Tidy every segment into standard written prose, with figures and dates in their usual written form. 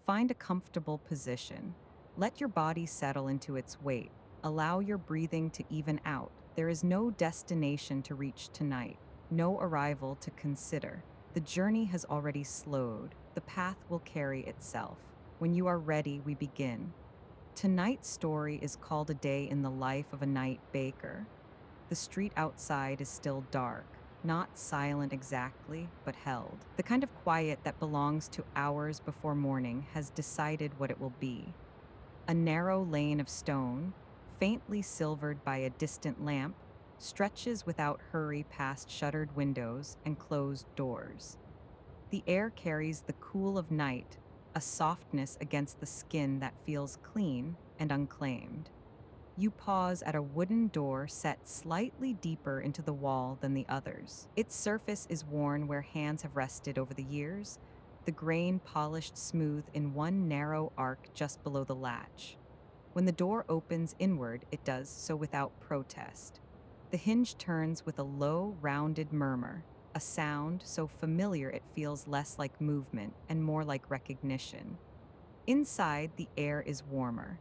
Find a comfortable position. Let your body settle into its weight. Allow your breathing to even out. There is no destination to reach tonight, no arrival to consider. The journey has already slowed. The path will carry itself. When you are ready, we begin. Tonight's story is called A Day in the Life of a Night Baker. The street outside is still dark, not silent exactly, but held. The kind of quiet that belongs to hours before morning has decided what it will be. A narrow lane of stone, faintly silvered by a distant lamp, stretches without hurry past shuttered windows and closed doors. The air carries the cool of night, a softness against the skin that feels clean and unclaimed. You pause at a wooden door set slightly deeper into the wall than the others. Its surface is worn where hands have rested over the years, the grain polished smooth in one narrow arc just below the latch. When the door opens inward, it does so without protest. The hinge turns with a low, rounded murmur, a sound so familiar it feels less like movement and more like recognition. Inside, the air is warmer.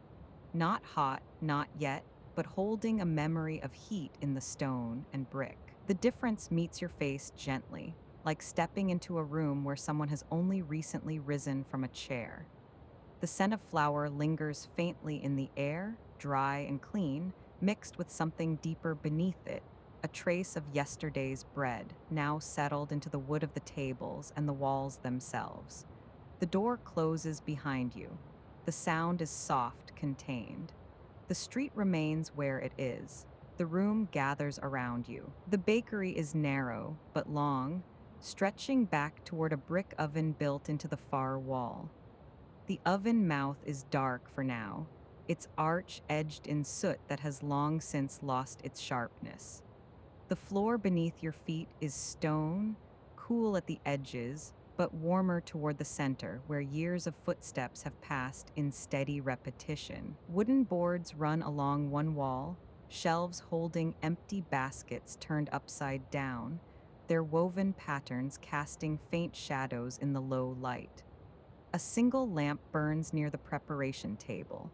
Not hot, not yet, but holding a memory of heat in the stone and brick. The difference meets your face gently, like stepping into a room where someone has only recently risen from a chair. The scent of flour lingers faintly in the air, dry and clean, mixed with something deeper beneath it, a trace of yesterday's bread, now settled into the wood of the tables and the walls themselves. The door closes behind you. The sound is soft, contained. The street remains where it is. The room gathers around you. The bakery is narrow, but long, stretching back toward a brick oven built into the far wall. The oven mouth is dark for now, its arch edged in soot that has long since lost its sharpness. The floor beneath your feet is stone, cool at the edges, but warmer toward the center, where years of footsteps have passed in steady repetition. Wooden boards run along one wall, shelves holding empty baskets turned upside down, their woven patterns casting faint shadows in the low light. A single lamp burns near the preparation table.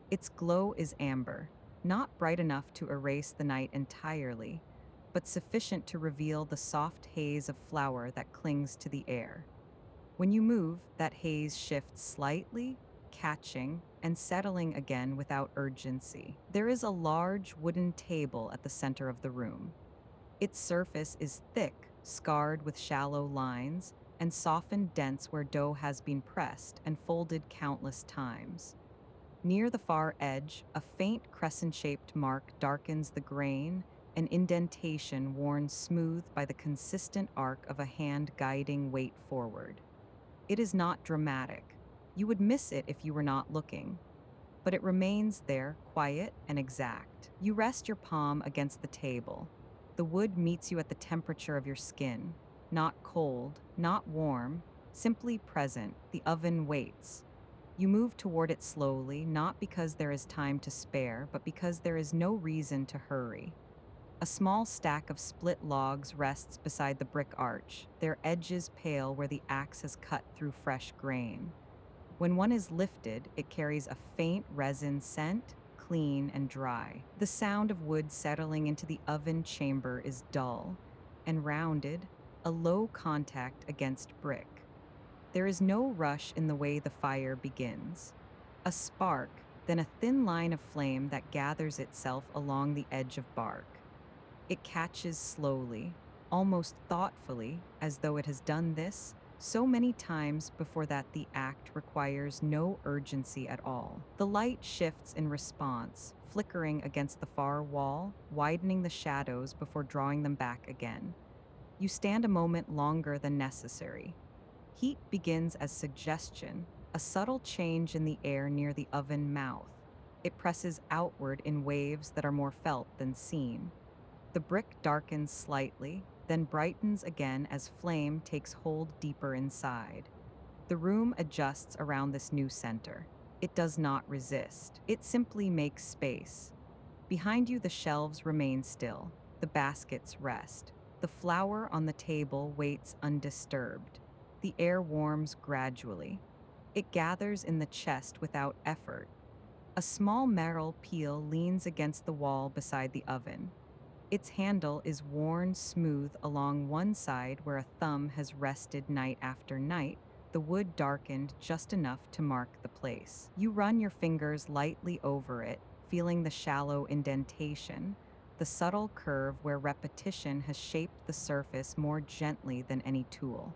Its glow is amber, not bright enough to erase the night entirely, but sufficient to reveal the soft haze of flour that clings to the air. When you move, that haze shifts slightly, catching and settling again without urgency. There is a large wooden table at the center of the room. Its surface is thick, scarred with shallow lines, and softened dents where dough has been pressed and folded countless times. Near the far edge, a faint crescent-shaped mark darkens the grain, an indentation worn smooth by the consistent arc of a hand guiding weight forward. It is not dramatic. You would miss it if you were not looking, but it remains there, quiet and exact. You rest your palm against the table. The wood meets you at the temperature of your skin, not cold, not warm, simply present. The oven waits. You move toward it slowly, not because there is time to spare, but because there is no reason to hurry. A small stack of split logs rests beside the brick arch, their edges pale where the axe has cut through fresh grain. When one is lifted, it carries a faint resin scent, clean and dry. The sound of wood settling into the oven chamber is dull and rounded, a low contact against brick. There is no rush in the way the fire begins. A spark, then a thin line of flame that gathers itself along the edge of bark. It catches slowly, almost thoughtfully, as though it has done this so many times before that the act requires no urgency at all. The light shifts in response, flickering against the far wall, widening the shadows before drawing them back again. You stand a moment longer than necessary. Heat begins as suggestion, a subtle change in the air near the oven mouth. It presses outward in waves that are more felt than seen. The brick darkens slightly, then brightens again as flame takes hold deeper inside. The room adjusts around this new center. It does not resist. It simply makes space. Behind you, the shelves remain still. The baskets rest. The flour on the table waits undisturbed. The air warms gradually. It gathers in the chest without effort. A small metal peel leans against the wall beside the oven. Its handle is worn smooth along one side where a thumb has rested night after night, the wood darkened just enough to mark the place. You run your fingers lightly over it, feeling the shallow indentation, the subtle curve where repetition has shaped the surface more gently than any tool.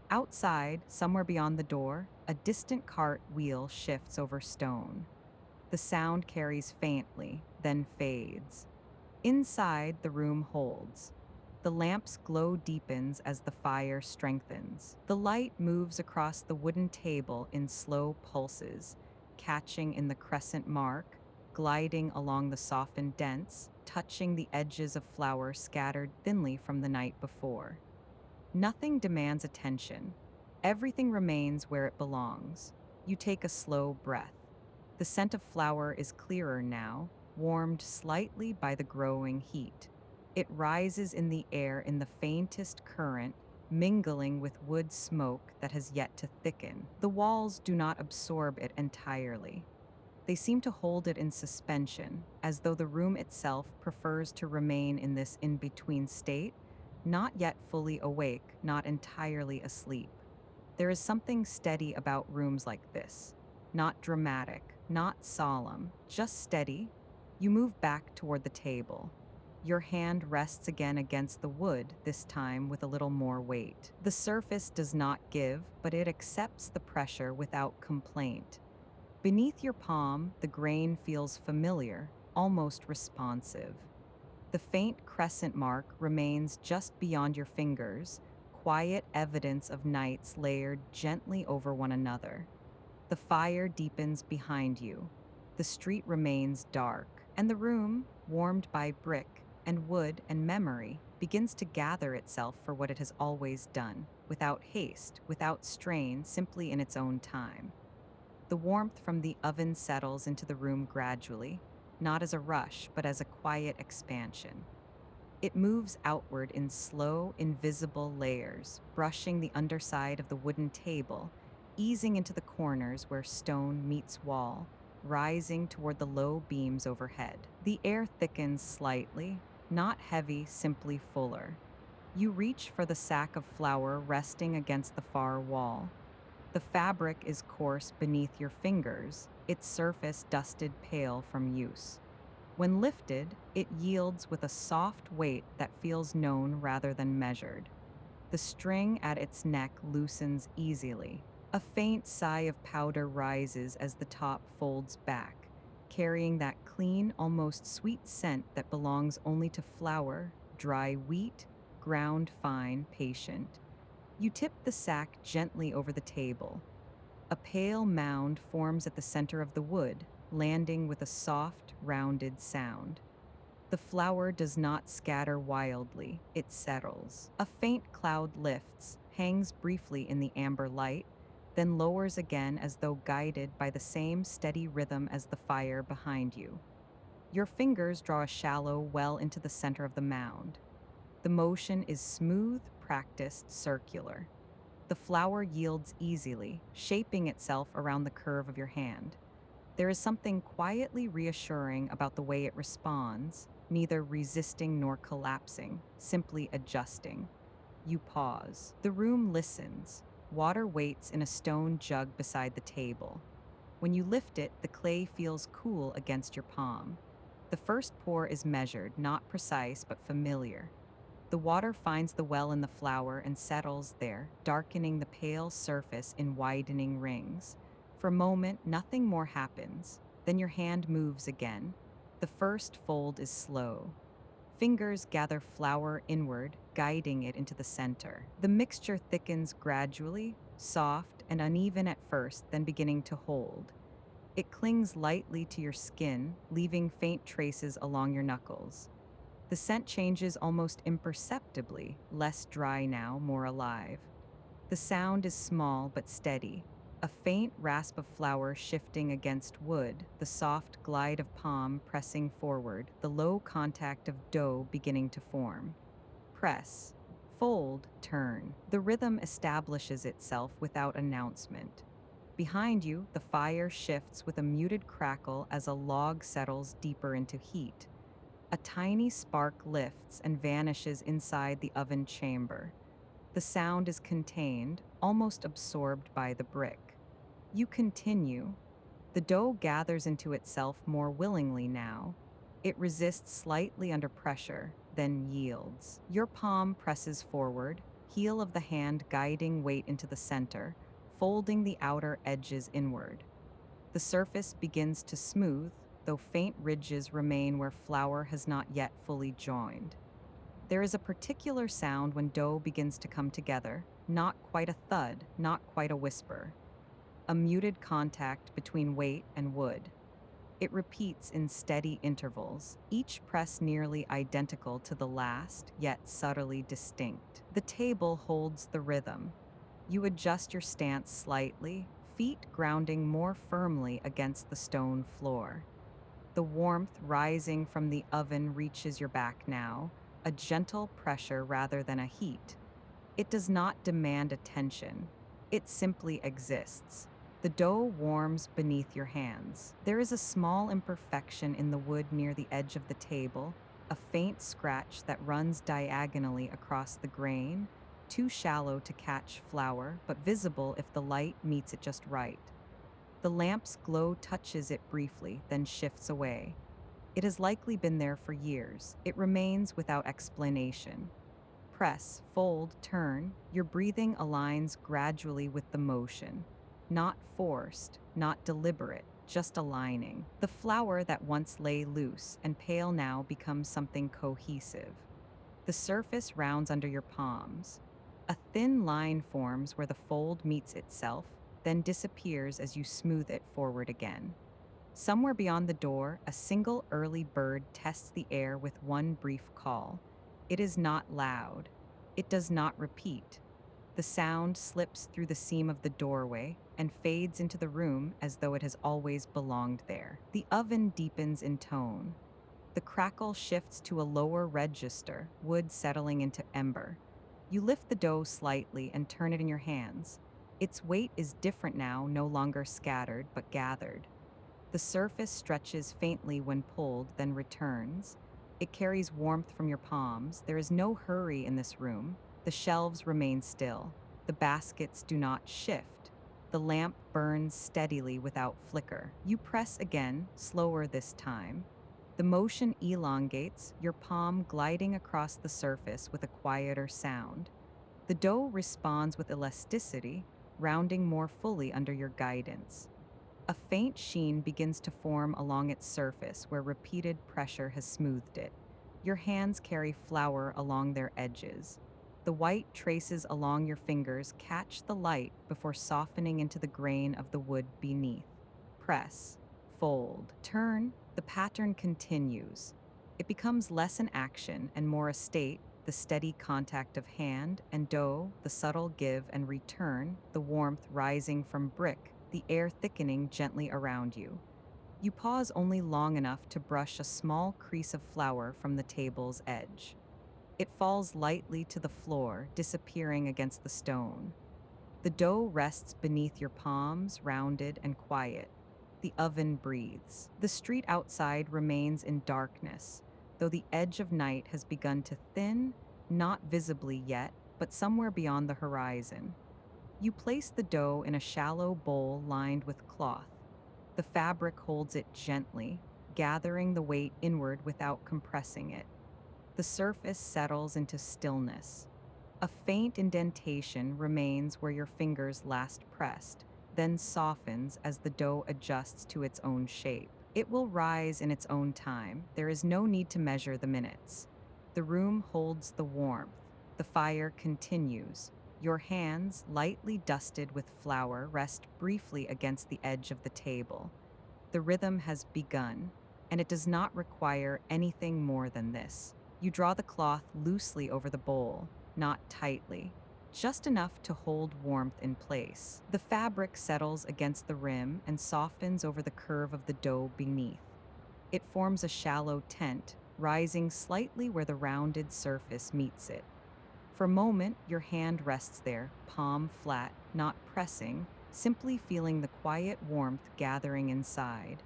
Outside, somewhere beyond the door, a distant cart wheel shifts over stone. The sound carries faintly, then fades. Inside, the room holds. The lamp's glow deepens as the fire strengthens. The light moves across the wooden table in slow pulses, catching in the crescent mark, gliding along the softened dents, touching the edges of flour scattered thinly from the night before. Nothing demands attention. Everything remains where it belongs. You take a slow breath. The scent of flour is clearer now, warmed slightly by the growing heat. It rises in the air in the faintest current, mingling with wood smoke that has yet to thicken. The walls do not absorb it entirely. They seem to hold it in suspension, as though the room itself prefers to remain in this in-between state, not yet fully awake, not entirely asleep. There is something steady about rooms like this. Not dramatic, not solemn, just steady. You move back toward the table. Your hand rests again against the wood, this time with a little more weight. The surface does not give, but it accepts the pressure without complaint. Beneath your palm, the grain feels familiar, almost responsive. The faint crescent mark remains just beyond your fingers, quiet evidence of nights layered gently over one another. The fire deepens behind you. The street remains dark, and the room, warmed by brick and wood and memory, begins to gather itself for what it has always done, without haste, without strain, simply in its own time. The warmth from the oven settles into the room gradually, not as a rush, but as a quiet expansion. It moves outward in slow, invisible layers, brushing the underside of the wooden table, easing into the corners where stone meets wall, rising toward the low beams overhead. The air thickens slightly, not heavy, simply fuller. You reach for the sack of flour resting against the far wall. The fabric is coarse beneath your fingers, its surface dusted pale from use. When lifted, it yields with a soft weight that feels known rather than measured. The string at its neck loosens easily. A faint sigh of powder rises as the top folds back, carrying that clean, almost sweet scent that belongs only to flour, dry wheat, ground fine, patient. You tip the sack gently over the table. A pale mound forms at the center of the wood, landing with a soft, rounded sound. The flour does not scatter wildly, it settles. A faint cloud lifts, hangs briefly in the amber light, then lowers again as though guided by the same steady rhythm as the fire behind you. Your fingers draw a shallow well into the center of the mound. The motion is smooth, practiced, circular. The flour yields easily, shaping itself around the curve of your hand. There is something quietly reassuring about the way it responds, neither resisting nor collapsing, simply adjusting. You pause. The room listens. Water waits in a stone jug beside the table. When you lift it, the clay feels cool against your palm. The first pour is measured, not precise, but familiar. The water finds the well in the flour and settles there, darkening the pale surface in widening rings. For a moment, nothing more happens. Then your hand moves again. The first fold is slow. Fingers gather flour inward, guiding it into the center. The mixture thickens gradually, soft and uneven at first, then beginning to hold. It clings lightly to your skin, leaving faint traces along your knuckles. The scent changes almost imperceptibly, less dry now, more alive. The sound is small but steady, a faint rasp of flour shifting against wood, the soft glide of palm pressing forward, the low contact of dough beginning to form. Press, fold, turn. The rhythm establishes itself without announcement. Behind you, the fire shifts with a muted crackle as a log settles deeper into heat. A tiny spark lifts and vanishes inside the oven chamber. The sound is contained, almost absorbed by the brick. You continue. The dough gathers into itself more willingly now. It resists slightly under pressure, then yields. Your palm presses forward, heel of the hand guiding weight into the center, folding the outer edges inward. The surface begins to smooth, though faint ridges remain where flour has not yet fully joined. There is a particular sound when dough begins to come together, not quite a thud, not quite a whisper. A muted contact between weight and wood. It repeats in steady intervals, each press nearly identical to the last, yet subtly distinct. The table holds the rhythm. You adjust your stance slightly, feet grounding more firmly against the stone floor. The warmth rising from the oven reaches your back now, a gentle pressure rather than a heat. It does not demand attention. It simply exists. The dough warms beneath your hands. There is a small imperfection in the wood near the edge of the table, a faint scratch that runs diagonally across the grain, too shallow to catch flour, but visible if the light meets it just right. The lamp's glow touches it briefly, then shifts away. It has likely been there for years. It remains without explanation. Press, fold, turn, your breathing aligns gradually with the motion. Not forced, not deliberate, just aligning. The flour that once lay loose and pale now becomes something cohesive. The surface rounds under your palms. A thin line forms where the fold meets itself, then disappears as you smooth it forward again. Somewhere beyond the door, a single early bird tests the air with one brief call. It is not loud. It does not repeat. The sound slips through the seam of the doorway and fades into the room as though it has always belonged there. The oven deepens in tone. The crackle shifts to a lower register, wood settling into ember. You lift the dough slightly and turn it in your hands. Its weight is different now, no longer scattered, but gathered. The surface stretches faintly when pulled, then returns. It carries warmth from your palms. There is no hurry in this room. The shelves remain still. The baskets do not shift. The lamp burns steadily without flicker. You press again, slower this time. The motion elongates, your palm gliding across the surface with a quieter sound. The dough responds with elasticity, rounding more fully under your guidance. A faint sheen begins to form along its surface where repeated pressure has smoothed it. Your hands carry flour along their edges. The white traces along your fingers catch the light before softening into the grain of the wood beneath. Press, fold, turn, the pattern continues. It becomes less an action and more a state, the steady contact of hand and dough, the subtle give and return, the warmth rising from brick, the air thickening gently around you. You pause only long enough to brush a small crease of flour from the table's edge. It falls lightly to the floor, disappearing against the stone. The dough rests beneath your palms, rounded and quiet. The oven breathes. The street outside remains in darkness, though the edge of night has begun to thin, not visibly yet, but somewhere beyond the horizon. You place the dough in a shallow bowl lined with cloth. The fabric holds it gently, gathering the weight inward without compressing it. The surface settles into stillness. A faint indentation remains where your fingers last pressed, then softens as the dough adjusts to its own shape. It will rise in its own time. There is no need to measure the minutes. The room holds the warmth. The fire continues. Your hands, lightly dusted with flour, rest briefly against the edge of the table. The rhythm has begun, and it does not require anything more than this. You draw the cloth loosely over the bowl, not tightly, just enough to hold warmth in place. The fabric settles against the rim and softens over the curve of the dough beneath. It forms a shallow tent, rising slightly where the rounded surface meets it. For a moment, your hand rests there, palm flat, not pressing, simply feeling the quiet warmth gathering inside.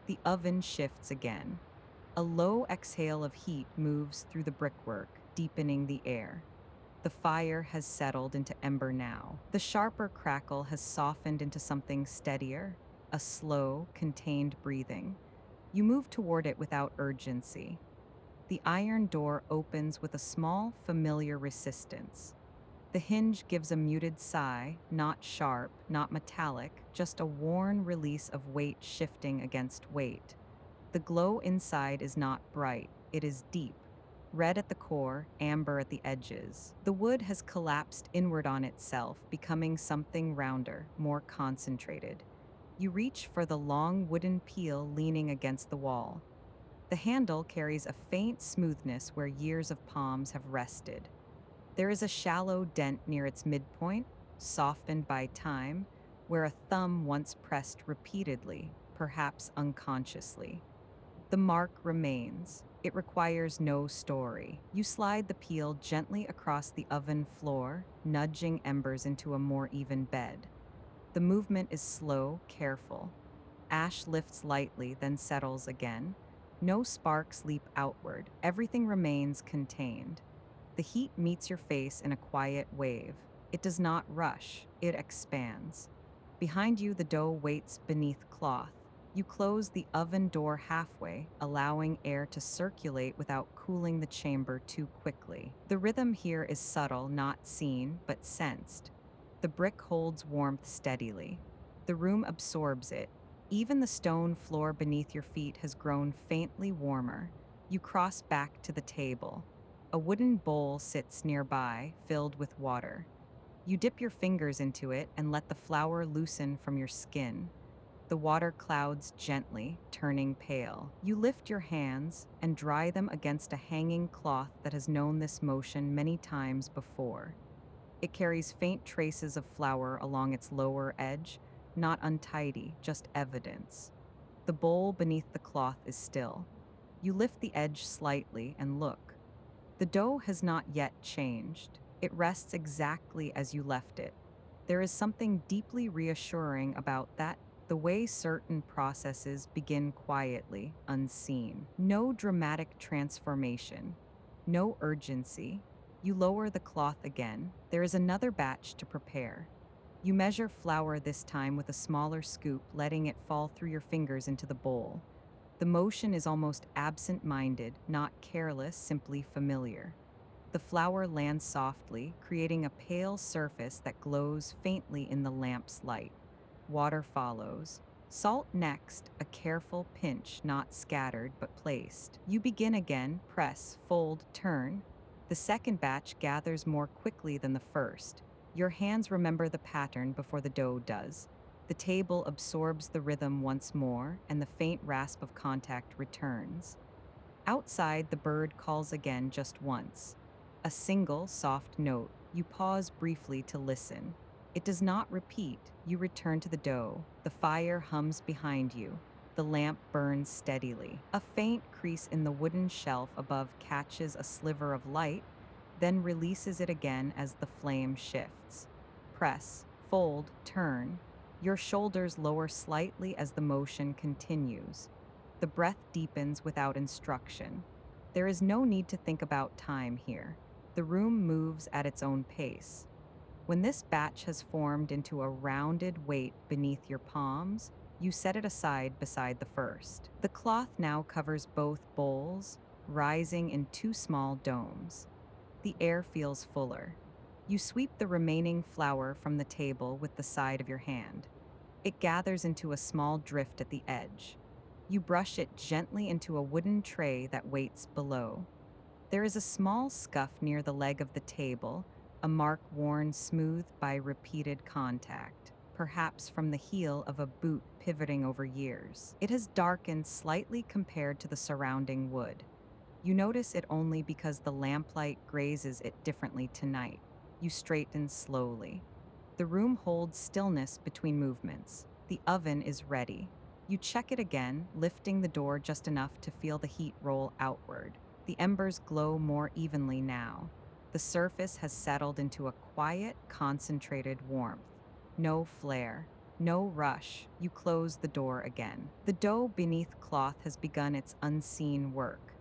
The oven shifts again. A low exhale of heat moves through the brickwork, deepening the air. The fire has settled into ember now. The sharper crackle has softened into something steadier, a slow, contained breathing. You move toward it without urgency. The iron door opens with a small, familiar resistance. The hinge gives a muted sigh, not sharp, not metallic, just a worn release of weight shifting against weight. The glow inside is not bright, it is deep. Red at the core, amber at the edges. The wood has collapsed inward on itself, becoming something rounder, more concentrated. You reach for the long wooden peel leaning against the wall. The handle carries a faint smoothness where years of palms have rested. There is a shallow dent near its midpoint, softened by time, where a thumb once pressed repeatedly, perhaps unconsciously. The mark remains. It requires no story. You slide the peel gently across the oven floor, nudging embers into a more even bed. The movement is slow, careful. Ash lifts lightly, then settles again. No sparks leap outward. Everything remains contained. The heat meets your face in a quiet wave. It does not rush, it expands. Behind you, the dough waits beneath cloth. You close the oven door halfway, allowing air to circulate without cooling the chamber too quickly. The rhythm here is subtle, not seen, but sensed. The brick holds warmth steadily. The room absorbs it. Even the stone floor beneath your feet has grown faintly warmer. You cross back to the table. A wooden bowl sits nearby, filled with water. You dip your fingers into it and let the flour loosen from your skin. The water clouds gently, turning pale. You lift your hands and dry them against a hanging cloth that has known this motion many times before. It carries faint traces of flour along its lower edge, not untidy, just evidence. The bowl beneath the cloth is still. You lift the edge slightly and look. The dough has not yet changed. It rests exactly as you left it. There is something deeply reassuring about that, the way certain processes begin quietly, unseen. No dramatic transformation, no urgency. You lower the cloth again. There is another batch to prepare. You measure flour this time with a smaller scoop, letting it fall through your fingers into the bowl. The motion is almost absent-minded, not careless, simply familiar. The flour lands softly, creating a pale surface that glows faintly in the lamp's light. Water follows. Salt next, a careful pinch, not scattered but placed. You begin again, press, fold, turn. The second batch gathers more quickly than the first. Your hands remember the pattern before the dough does. The table absorbs the rhythm once more, and the faint rasp of contact returns. Outside, the bird calls again just once. A single, soft note. You pause briefly to listen. It does not repeat. You return to the dough. The fire hums behind you. The lamp burns steadily. A faint crease in the wooden shelf above catches a sliver of light, then releases it again as the flame shifts. Press, fold, turn. Your shoulders lower slightly as the motion continues. The breath deepens without instruction. There is no need to think about time here. The room moves at its own pace. When this batch has formed into a rounded weight beneath your palms, you set it aside beside the first. The cloth now covers both bowls, rising in two small domes. The air feels fuller. You sweep the remaining flour from the table with the side of your hand. It gathers into a small drift at the edge. You brush it gently into a wooden tray that waits below. There is a small scuff near the leg of the table, a mark worn smooth by repeated contact, perhaps from the heel of a boot pivoting over years. It has darkened slightly compared to the surrounding wood. You notice it only because the lamplight grazes it differently tonight. You straighten slowly. The room holds stillness between movements. The oven is ready. You check it again, lifting the door just enough to feel the heat roll outward. The embers glow more evenly now. The surface has settled into a quiet, concentrated warmth. No flare, No rush. You close the door again. The dough beneath cloth has begun its unseen work.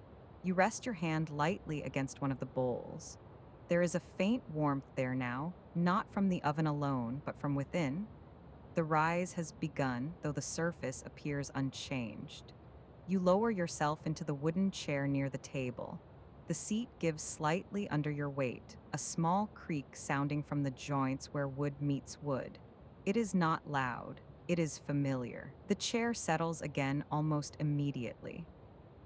You rest your hand lightly against one of the bowls. There is a faint warmth there now, not from the oven alone, but from within. The rise has begun, though the surface appears unchanged. You lower yourself into the wooden chair near the table. The seat gives slightly under your weight, a small creak sounding from the joints where wood meets wood. It is not loud, it is familiar. The chair settles again almost immediately.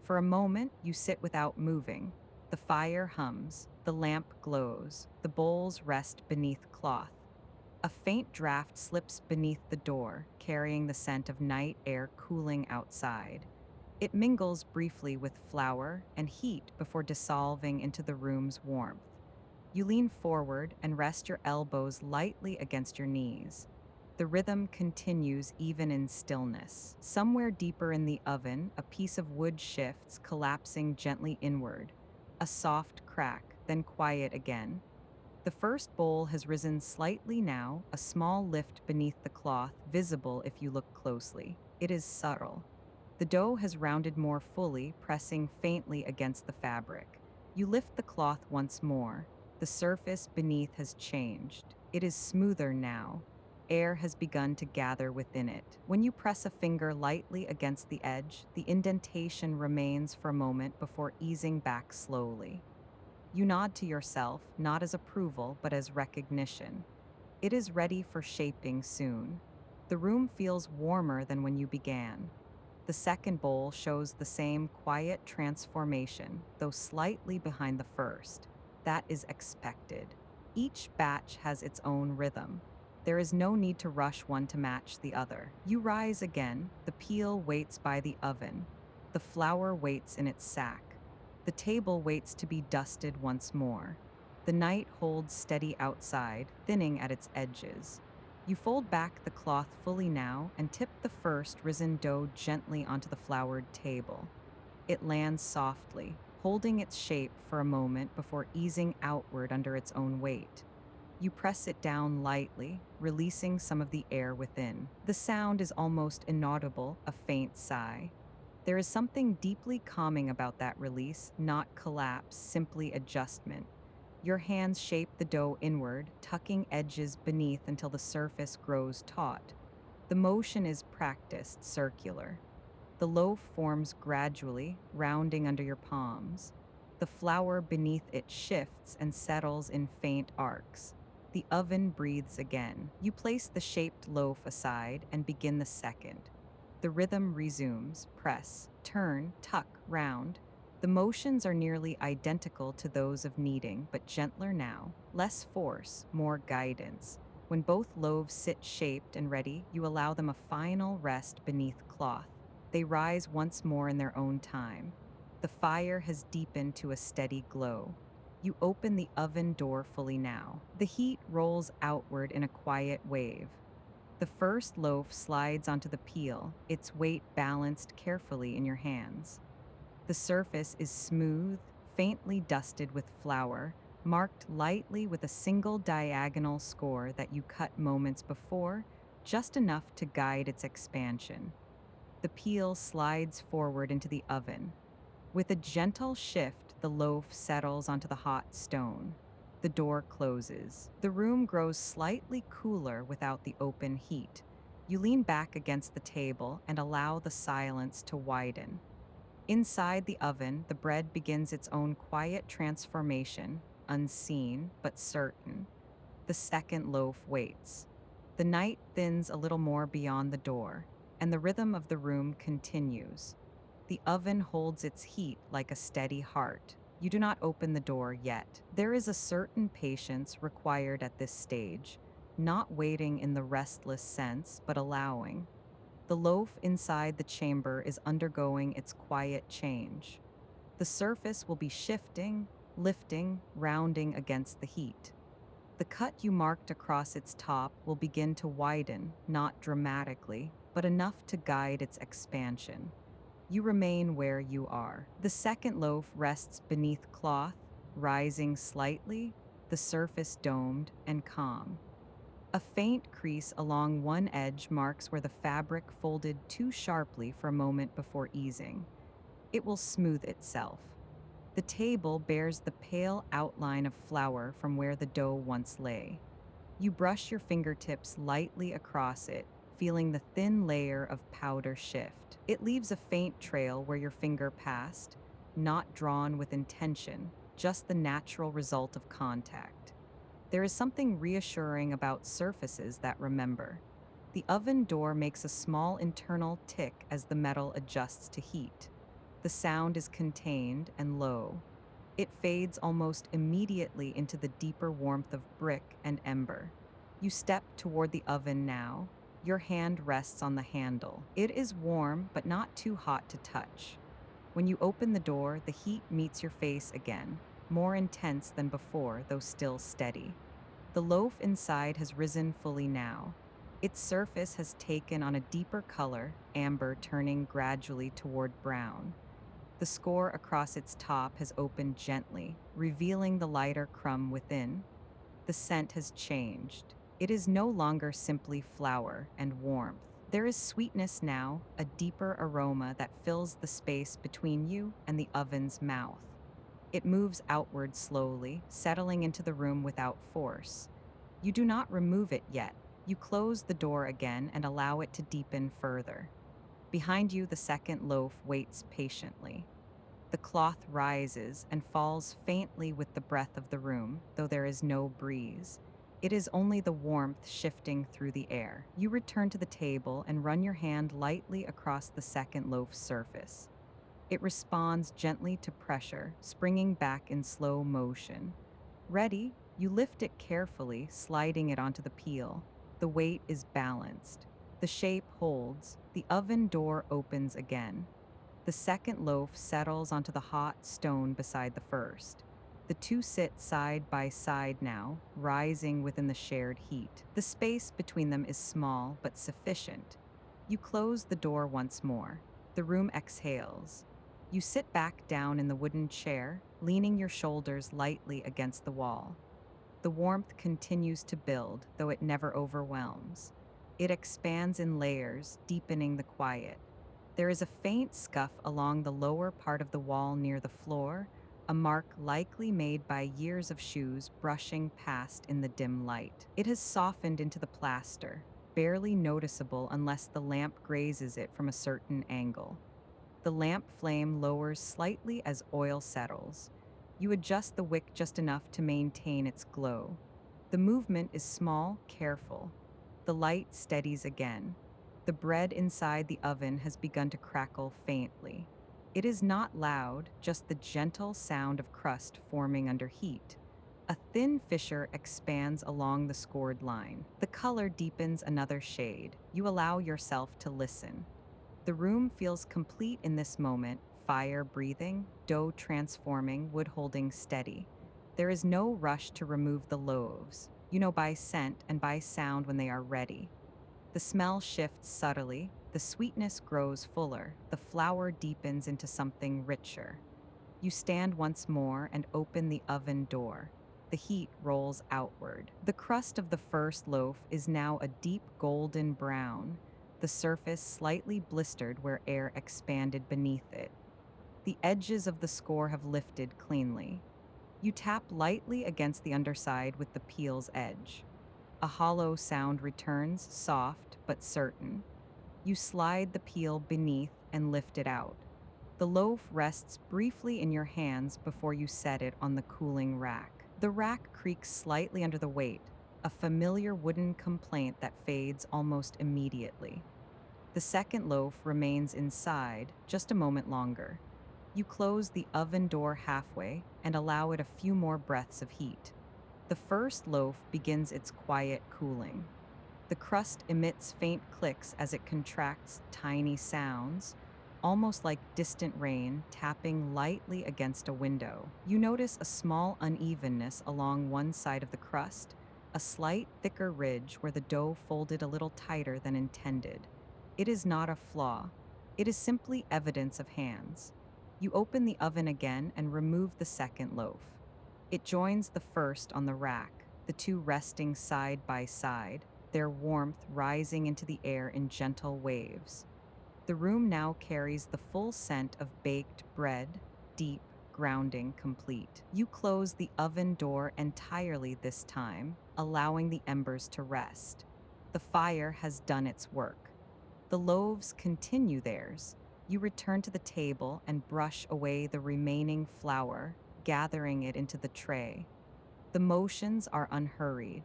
For a moment, you sit without moving. The fire hums, the lamp glows, the bowls rest beneath cloth. A faint draft slips beneath the door, carrying the scent of night air cooling outside. It mingles briefly with flour and heat before dissolving into the room's warmth. You lean forward and rest your elbows lightly against your knees. The rhythm continues even in stillness. Somewhere deeper in the oven, a piece of wood shifts, collapsing gently inward. A soft crack, then quiet again. The first bowl has risen slightly now, a small lift beneath the cloth, visible if you look closely. It is subtle. The dough has rounded more fully, pressing faintly against the fabric. You lift the cloth once more. The surface beneath has changed. It is smoother now. Air has begun to gather within it. When you press a finger lightly against the edge, the indentation remains for a moment before easing back slowly. You nod to yourself, not as approval, but as recognition. It is ready for shaping soon. The room feels warmer than when you began. The second bowl shows the same quiet transformation, though slightly behind the first. That is expected. Each batch has its own rhythm. There is no need to rush one to match the other. You rise again. The peel waits by the oven. The flour waits in its sack. The table waits to be dusted once more. The night holds steady outside, thinning at its edges. You fold back the cloth fully now and tip the first risen dough gently onto the floured table. It lands softly, holding its shape for a moment before easing outward under its own weight. You press it down lightly, releasing some of the air within. The sound is almost inaudible, a faint sigh. There is something deeply calming about that release, not collapse, simply adjustment. Your hands shape the dough inward, tucking edges beneath until the surface grows taut. The motion is practiced, circular. The loaf forms gradually, rounding under your palms. The flour beneath it shifts and settles in faint arcs. The oven breathes again. You place the shaped loaf aside and begin the second. The rhythm resumes, press, turn, tuck, round. The motions are nearly identical to those of kneading, but gentler now. Less force, more guidance. When both loaves sit shaped and ready, you allow them a final rest beneath cloth. They rise once more in their own time. The fire has deepened to a steady glow. You open the oven door fully now. The heat rolls outward in a quiet wave. The first loaf slides onto the peel, its weight balanced carefully in your hands. The surface is smooth, faintly dusted with flour, marked lightly with a single diagonal score that you cut moments before, just enough to guide its expansion. The peel slides forward into the oven. With a gentle shift, the loaf settles onto the hot stone. The door closes. The room grows slightly cooler without the open heat. You lean back against the table and allow the silence to widen. Inside the oven, the bread begins its own quiet transformation, unseen but certain. The second loaf waits. The night thins a little more beyond the door, and the rhythm of the room continues. The oven holds its heat like a steady heart. You do not open the door yet. There is a certain patience required at this stage, not waiting in the restless sense, but allowing. The loaf inside the chamber is undergoing its quiet change. The surface will be shifting, lifting, rounding against the heat. The cut you marked across its top will begin to widen, not dramatically, but enough to guide its expansion. You remain where you are. The second loaf rests beneath cloth, rising slightly, the surface domed and calm. A faint crease along one edge marks where the fabric folded too sharply for a moment before easing. It will smooth itself. The table bears the pale outline of flour from where the dough once lay. You brush your fingertips lightly across it, feeling the thin layer of powder shift. It leaves a faint trail where your finger passed, not drawn with intention, just the natural result of contact. There is something reassuring about surfaces that remember. The oven door makes a small internal tick as the metal adjusts to heat. The sound is contained and low. It fades almost immediately into the deeper warmth of brick and ember. You step toward the oven now. Your hand rests on the handle. It is warm, but not too hot to touch. When you open the door, the heat meets your face again, more intense than before, though still steady. The loaf inside has risen fully now. Its surface has taken on a deeper color, amber turning gradually toward brown. The score across its top has opened gently, revealing the lighter crumb within. The scent has changed. It is no longer simply flour and warmth. There is sweetness now, a deeper aroma that fills the space between you and the oven's mouth. It moves outward slowly, settling into the room without force. You do not remove it yet. You close the door again and allow it to deepen further. Behind you, the second loaf waits patiently. The cloth rises and falls faintly with the breath of the room, though there is no breeze. It is only the warmth shifting through the air. You return to the table and run your hand lightly across the second loaf's surface. It responds gently to pressure, springing back in slow motion. Ready, you lift it carefully, sliding it onto the peel. The weight is balanced. The shape holds. The oven door opens again. The second loaf settles onto the hot stone beside the first. The two sit side by side now, rising within the shared heat. The space between them is small but sufficient. You close the door once more. The room exhales. You sit back down in the wooden chair, leaning your shoulders lightly against the wall. The warmth continues to build, though it never overwhelms. It expands in layers, deepening the quiet. There is a faint scuff along the lower part of the wall near the floor, a mark likely made by years of shoes brushing past in the dim light. It has softened into the plaster, barely noticeable unless the lamp grazes it from a certain angle. The lamp flame lowers slightly as oil settles. You adjust the wick just enough to maintain its glow. The movement is small, careful. The light steadies again. The bread inside the oven has begun to crackle faintly. It is not loud, just the gentle sound of crust forming under heat. A thin fissure expands along the scored line. The color deepens another shade. You allow yourself to listen. The room feels complete in this moment, fire breathing, dough transforming, wood holding steady. There is no rush to remove the loaves. You know by scent and by sound when they are ready. The smell shifts subtly, the sweetness grows fuller, the flour deepens into something richer. You stand once more and open the oven door. The heat rolls outward. The crust of the first loaf is now a deep golden brown, the surface slightly blistered where air expanded beneath it. The edges of the score have lifted cleanly. You tap lightly against the underside with the peel's edge. A hollow sound returns, soft but certain. You slide the peel beneath and lift it out. The loaf rests briefly in your hands before you set it on the cooling rack. The rack creaks slightly under the weight, a familiar wooden complaint that fades almost immediately. The second loaf remains inside just a moment longer. You close the oven door halfway and allow it a few more breaths of heat. The first loaf begins its quiet cooling. The crust emits faint clicks as it contracts, tiny sounds, almost like distant rain tapping lightly against a window. You notice a small unevenness along one side of the crust, a slight, thicker ridge where the dough folded a little tighter than intended. It is not a flaw. It is simply evidence of hands. You open the oven again and remove the second loaf. It joins the first on the rack. The the two resting side by side, their warmth rising into the air in gentle waves. The room now carries the full scent of baked bread, deep, grounding complete. You close the oven door entirely this time, allowing the embers to rest. The fire has done its work. The loaves continue theirs. You return to the table and brush away the remaining flour, gathering it into the tray. The motions are unhurried.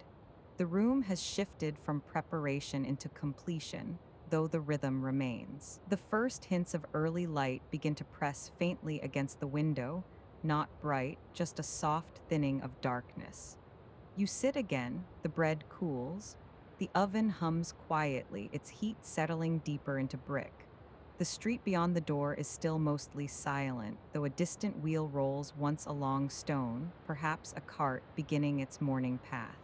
The room has shifted from preparation into completion, though the rhythm remains. The first hints of early light begin to press faintly against the window, not bright, just a soft thinning of darkness. You sit again, the bread cools. The oven hums quietly, its heat settling deeper into brick. The street beyond the door is still mostly silent, though a distant wheel rolls once along stone, perhaps a cart beginning its morning path.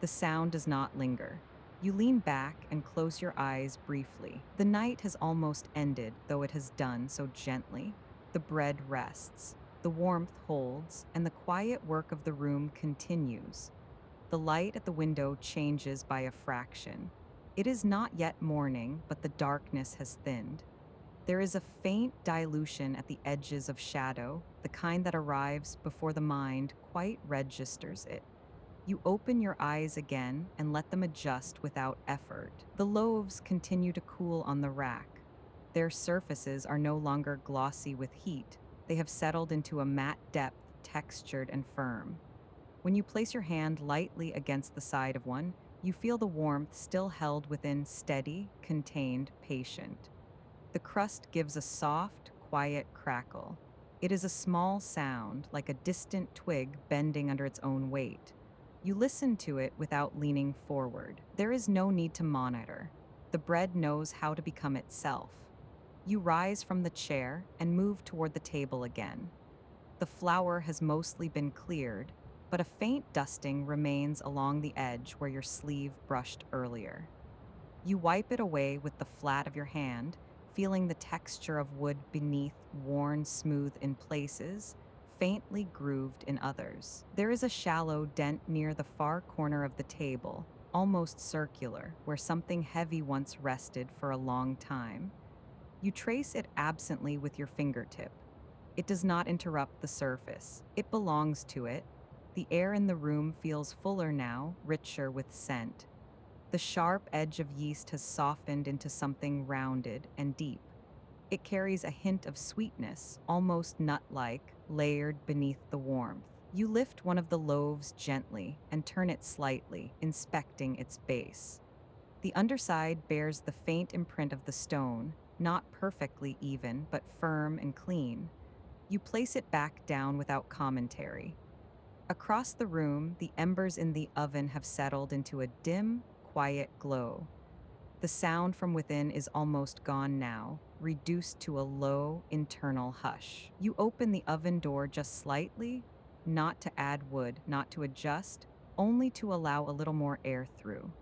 The sound does not linger. You lean back and close your eyes briefly. The night has almost ended, though it has done so gently. The bread rests, the warmth holds, and the quiet work of the room continues. The light at the window changes by a fraction. It is not yet morning, but the darkness has thinned. There is a faint dilution at the edges of shadow, the kind that arrives before the mind quite registers it. You open your eyes again and let them adjust without effort. The loaves continue to cool on the rack. Their surfaces are no longer glossy with heat. They have settled into a matte depth, textured and firm. When you place your hand lightly against the side of one, you feel the warmth still held within, steady, contained, patient. The crust gives a soft, quiet crackle. It is a small sound, like a distant twig bending under its own weight. You listen to it without leaning forward. There is no need to monitor. The bread knows how to become itself. You rise from the chair and move toward the table again. The flour has mostly been cleared, but a faint dusting remains along the edge where your sleeve brushed earlier. You wipe it away with the flat of your hand, feeling the texture of wood beneath, worn smooth in places, faintly grooved in others. There is a shallow dent near the far corner of the table, almost circular, where something heavy once rested for a long time. You trace it absently with your fingertip. It does not interrupt the surface. It belongs to it. The air in the room feels fuller now, richer with scent. The sharp edge of yeast has softened into something rounded and deep. It carries a hint of sweetness, almost nut-like, layered beneath the warmth. You lift one of the loaves gently and turn it slightly, inspecting its base. The underside bears the faint imprint of the stone, not perfectly even, but firm and clean. You place it back down without commentary. Across the room, the embers in the oven have settled into a dim, quiet glow. The sound from within is almost gone now, reduced to a low, internal hush. You open the oven door just slightly, not to add wood, not to adjust, only to allow a little more air through.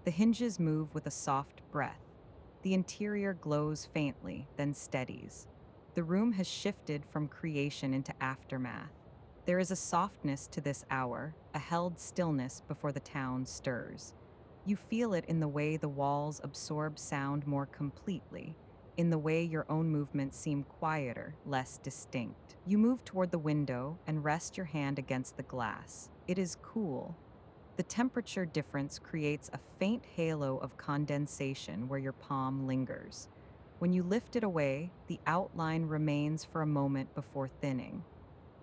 The hinges move with a soft breath. The interior glows faintly, then steadies. The room has shifted from creation into aftermath. There is a softness to this hour, a held stillness before the town stirs. You feel it in the way the walls absorb sound more completely, in the way your own movements seem quieter, less distinct. You move toward the window and rest your hand against the glass. It is cool. The temperature difference creates a faint halo of condensation where your palm lingers. When you lift it away, the outline remains for a moment before thinning.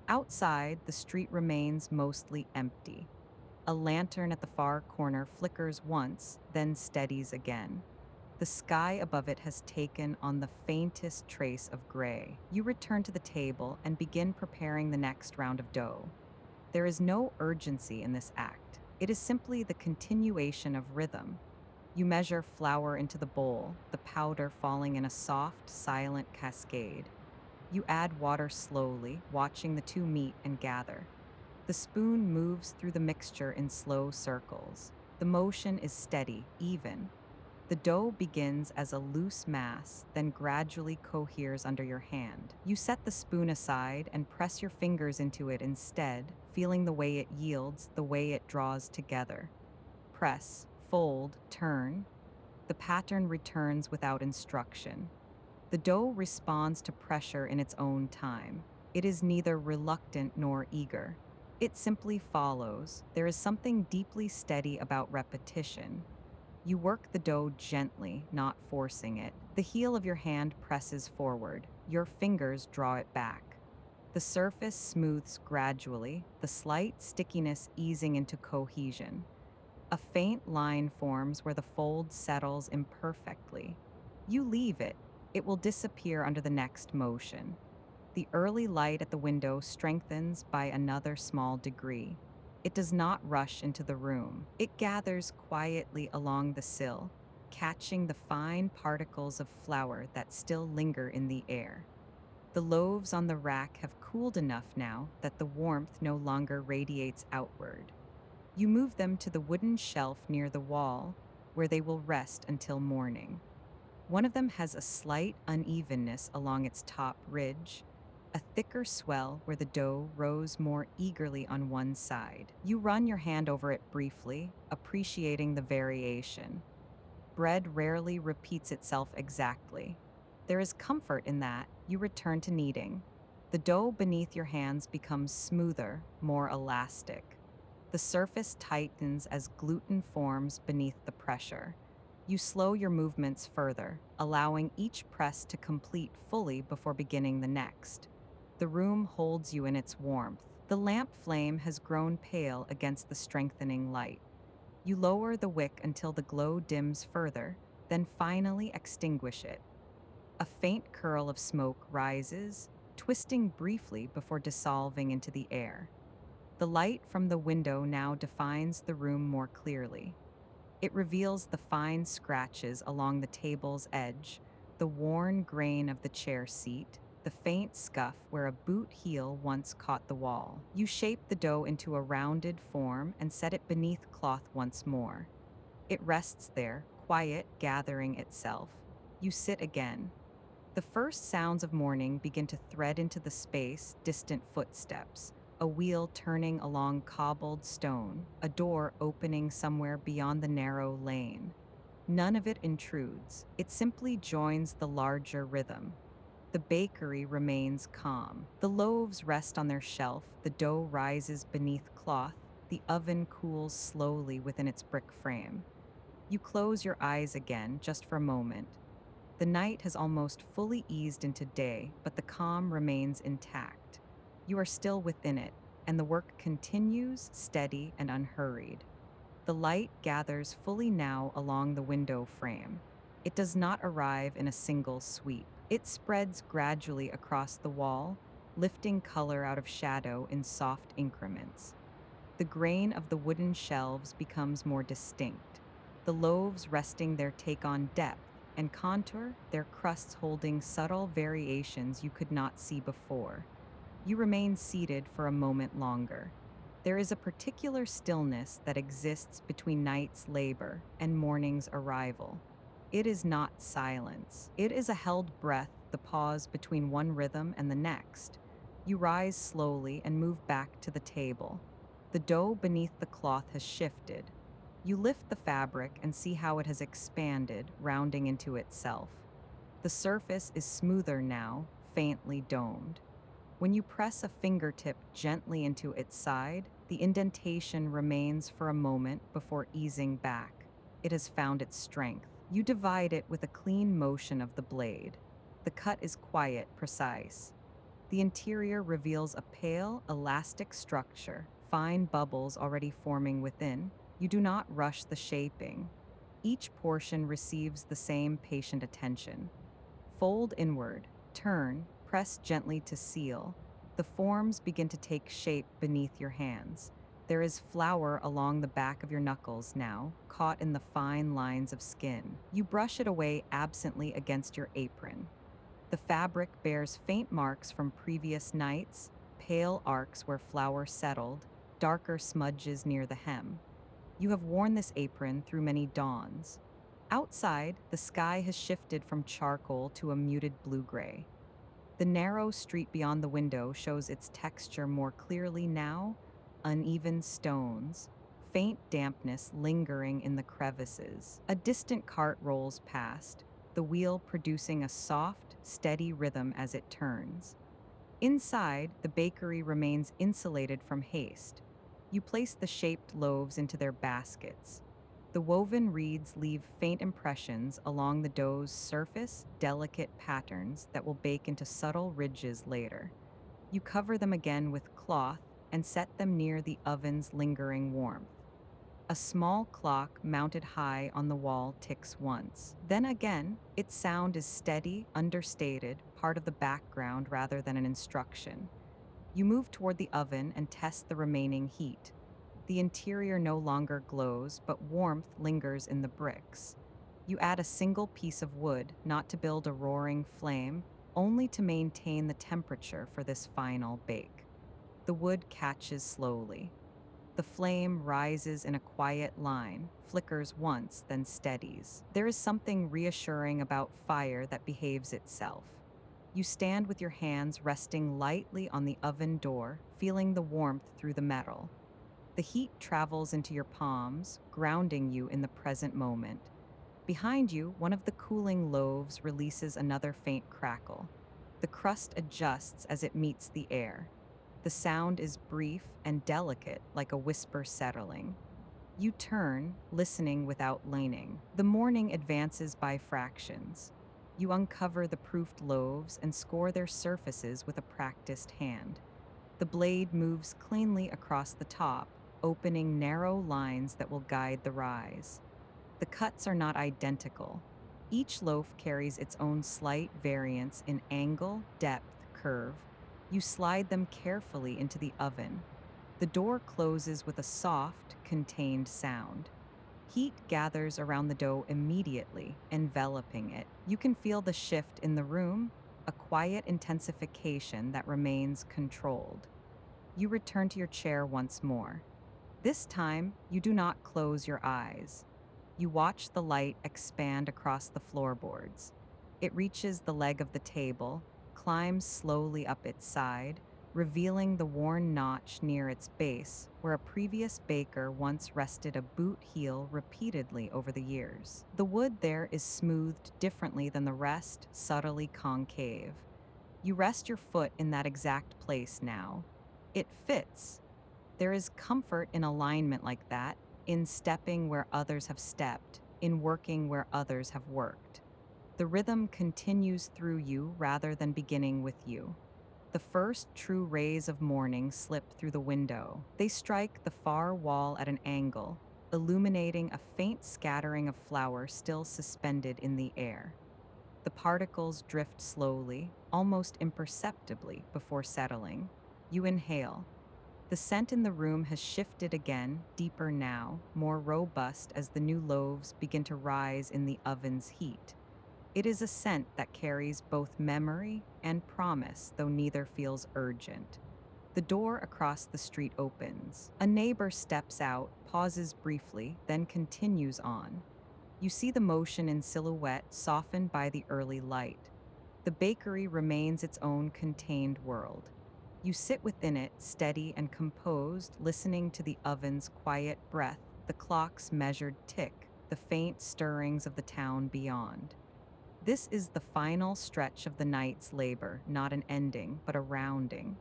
Outside, the street remains mostly empty. A lantern at the far corner flickers once, then steadies again. The sky above it has taken on the faintest trace of gray. You return to the table and begin preparing the next round of dough. There is no urgency in this act. It is simply the continuation of rhythm. You measure flour into the bowl, the powder falling in a soft, silent cascade. You add water slowly, watching the two meet and gather. The spoon moves through the mixture in slow circles. The motion is steady, even. The The dough begins as a loose mass, then gradually coheres under your hand. You set the spoon aside and press your fingers into it instead, feeling the way it yields, the way it draws together. Press, fold, turn. The pattern returns without instruction. The dough responds to pressure in its own time. It is neither reluctant nor eager. It simply follows. There is something deeply steady about repetition. You work the dough gently, not forcing it. The heel of your hand presses forward. Your fingers draw it back. The surface smooths gradually, the slight stickiness easing into cohesion. A faint line forms where the fold settles imperfectly. You leave it. It will disappear under the next motion. The early light at the window strengthens by another small degree. It does not rush into the room. It gathers quietly along the sill, catching the fine particles of flour that still linger in the air. The loaves on the rack have cooled enough now that the warmth no longer radiates outward. You move them to the wooden shelf near the wall, where they will rest until morning. One of them has a slight unevenness along its top ridge, a thicker swell where the dough rose more eagerly on one side. You run your hand over it briefly, appreciating the variation. Bread rarely repeats itself exactly. There is comfort in that. You return to kneading. The dough beneath your hands becomes smoother, more elastic. The surface tightens as gluten forms beneath the pressure. You slow your movements further, allowing each press to complete fully before beginning the next. The room holds you in its warmth. The lamp flame has grown pale against the strengthening light. You lower the wick until the glow dims further, then finally extinguish it. A faint curl of smoke rises, twisting briefly before dissolving into the air. The light from the window now defines the room more clearly. It reveals the fine scratches along the table's edge, the worn grain of the chair seat, the faint scuff where a boot heel once caught the wall. You shape the dough into a rounded form and set it beneath cloth once more. It rests there, quiet, gathering itself. You sit again. The first sounds of morning begin to thread into the space, distant footsteps, a wheel turning along cobbled stone, a door opening somewhere beyond the narrow lane. None of it intrudes. It simply joins the larger rhythm. The bakery remains calm. The loaves rest on their shelf, the dough rises beneath cloth, the oven cools slowly within its brick frame. You close your eyes again, just for a moment. The night has almost fully eased into day, but the calm remains intact. You are still within it, and the work continues, steady and unhurried. The light gathers fully now along the window frame. It does not arrive in a single sweep. It spreads gradually across the wall, lifting color out of shadow in soft increments. The grain of the wooden shelves becomes more distinct, the loaves resting there take on depth and contour, their crusts holding subtle variations you could not see before. You remain seated for a moment longer. There is a particular stillness that exists between night's labor and morning's arrival. It is not silence. It is a held breath, the pause between one rhythm and the next. You rise slowly and move back to the table. The dough beneath the cloth has shifted. You lift the fabric and see how it has expanded, rounding into itself. The surface is smoother now, faintly domed. When you press a fingertip gently into its side, the indentation remains for a moment before easing back. It has found its strength. You divide it with a clean motion of the blade. The cut is quiet, precise. The interior reveals a pale, elastic structure, fine bubbles already forming within. You do not rush the shaping. Each portion receives the same patient attention. Fold inward, turn, press gently to seal. The forms begin to take shape beneath your hands. There is flour along the back of your knuckles now, caught in the fine lines of skin. You brush it away absently against your apron. The fabric bears faint marks from previous nights, pale arcs where flour settled, darker smudges near the hem. You have worn this apron through many dawns. Outside, the sky has shifted from charcoal to a muted blue-gray. The narrow street beyond the window shows its texture more clearly now, uneven stones, faint dampness lingering in the crevices. A distant cart rolls past, the wheel producing a soft, steady rhythm as it turns. Inside, the bakery remains insulated from haste. You place the shaped loaves into their baskets. The woven reeds leave faint impressions along the dough's surface, delicate patterns that will bake into subtle ridges later. You cover them again with cloth and set them near the oven's lingering warmth. A small clock mounted high on the wall ticks once. Then again, its sound is steady, understated, part of the background rather than an instruction. You move toward the oven and test the remaining heat. The interior no longer glows, but warmth lingers in the bricks. You add a single piece of wood, not to build a roaring flame, only to maintain the temperature for this final bake. The wood catches slowly. The flame rises in a quiet line, flickers once, then steadies. There is something reassuring about fire that behaves itself. You stand with your hands resting lightly on the oven door, feeling the warmth through the metal. The heat travels into your palms, grounding you in the present moment. Behind you, one of the cooling loaves releases another faint crackle. The crust adjusts as it meets the air. The sound is brief and delicate, like a whisper settling. You turn, listening without leaning. The morning advances by fractions. You uncover the proofed loaves and score their surfaces with a practiced hand. The blade moves cleanly across the top, opening narrow lines that will guide the rise. The cuts are not identical. Each loaf carries its own slight variance in angle, depth, curve. You slide them carefully into the oven. The door closes with a soft, contained sound. Heat gathers around the dough immediately, enveloping it. You can feel the shift in the room, a quiet intensification that remains controlled. You return to your chair once more. This time, you do not close your eyes. You watch the light expand across the floorboards. It reaches the leg of the table, climbs slowly up its side, revealing the worn notch near its base, where a previous baker once rested a boot heel repeatedly over the years. The wood there is smoothed differently than the rest, subtly concave. You rest your foot in that exact place now. It fits. There is comfort in alignment like that, in stepping where others have stepped, in working where others have worked. The rhythm continues through you rather than beginning with you. The first true rays of morning slip through the window. They strike the far wall at an angle, illuminating a faint scattering of flour still suspended in the air. The particles drift slowly, almost imperceptibly, before settling. You inhale. The scent in the room has shifted again, deeper now, more robust as the new loaves begin to rise in the oven's heat. It is a scent that carries both memory and promise, though neither feels urgent. The door across the street opens. A neighbor steps out, pauses briefly, then continues on. You see the motion in silhouette softened by the early light. The bakery remains its own contained world. You sit within it, steady and composed, listening to the oven's quiet breath, the clock's measured tick, the faint stirrings of the town beyond. This is the final stretch of the night's labor, not an ending, but a rounding.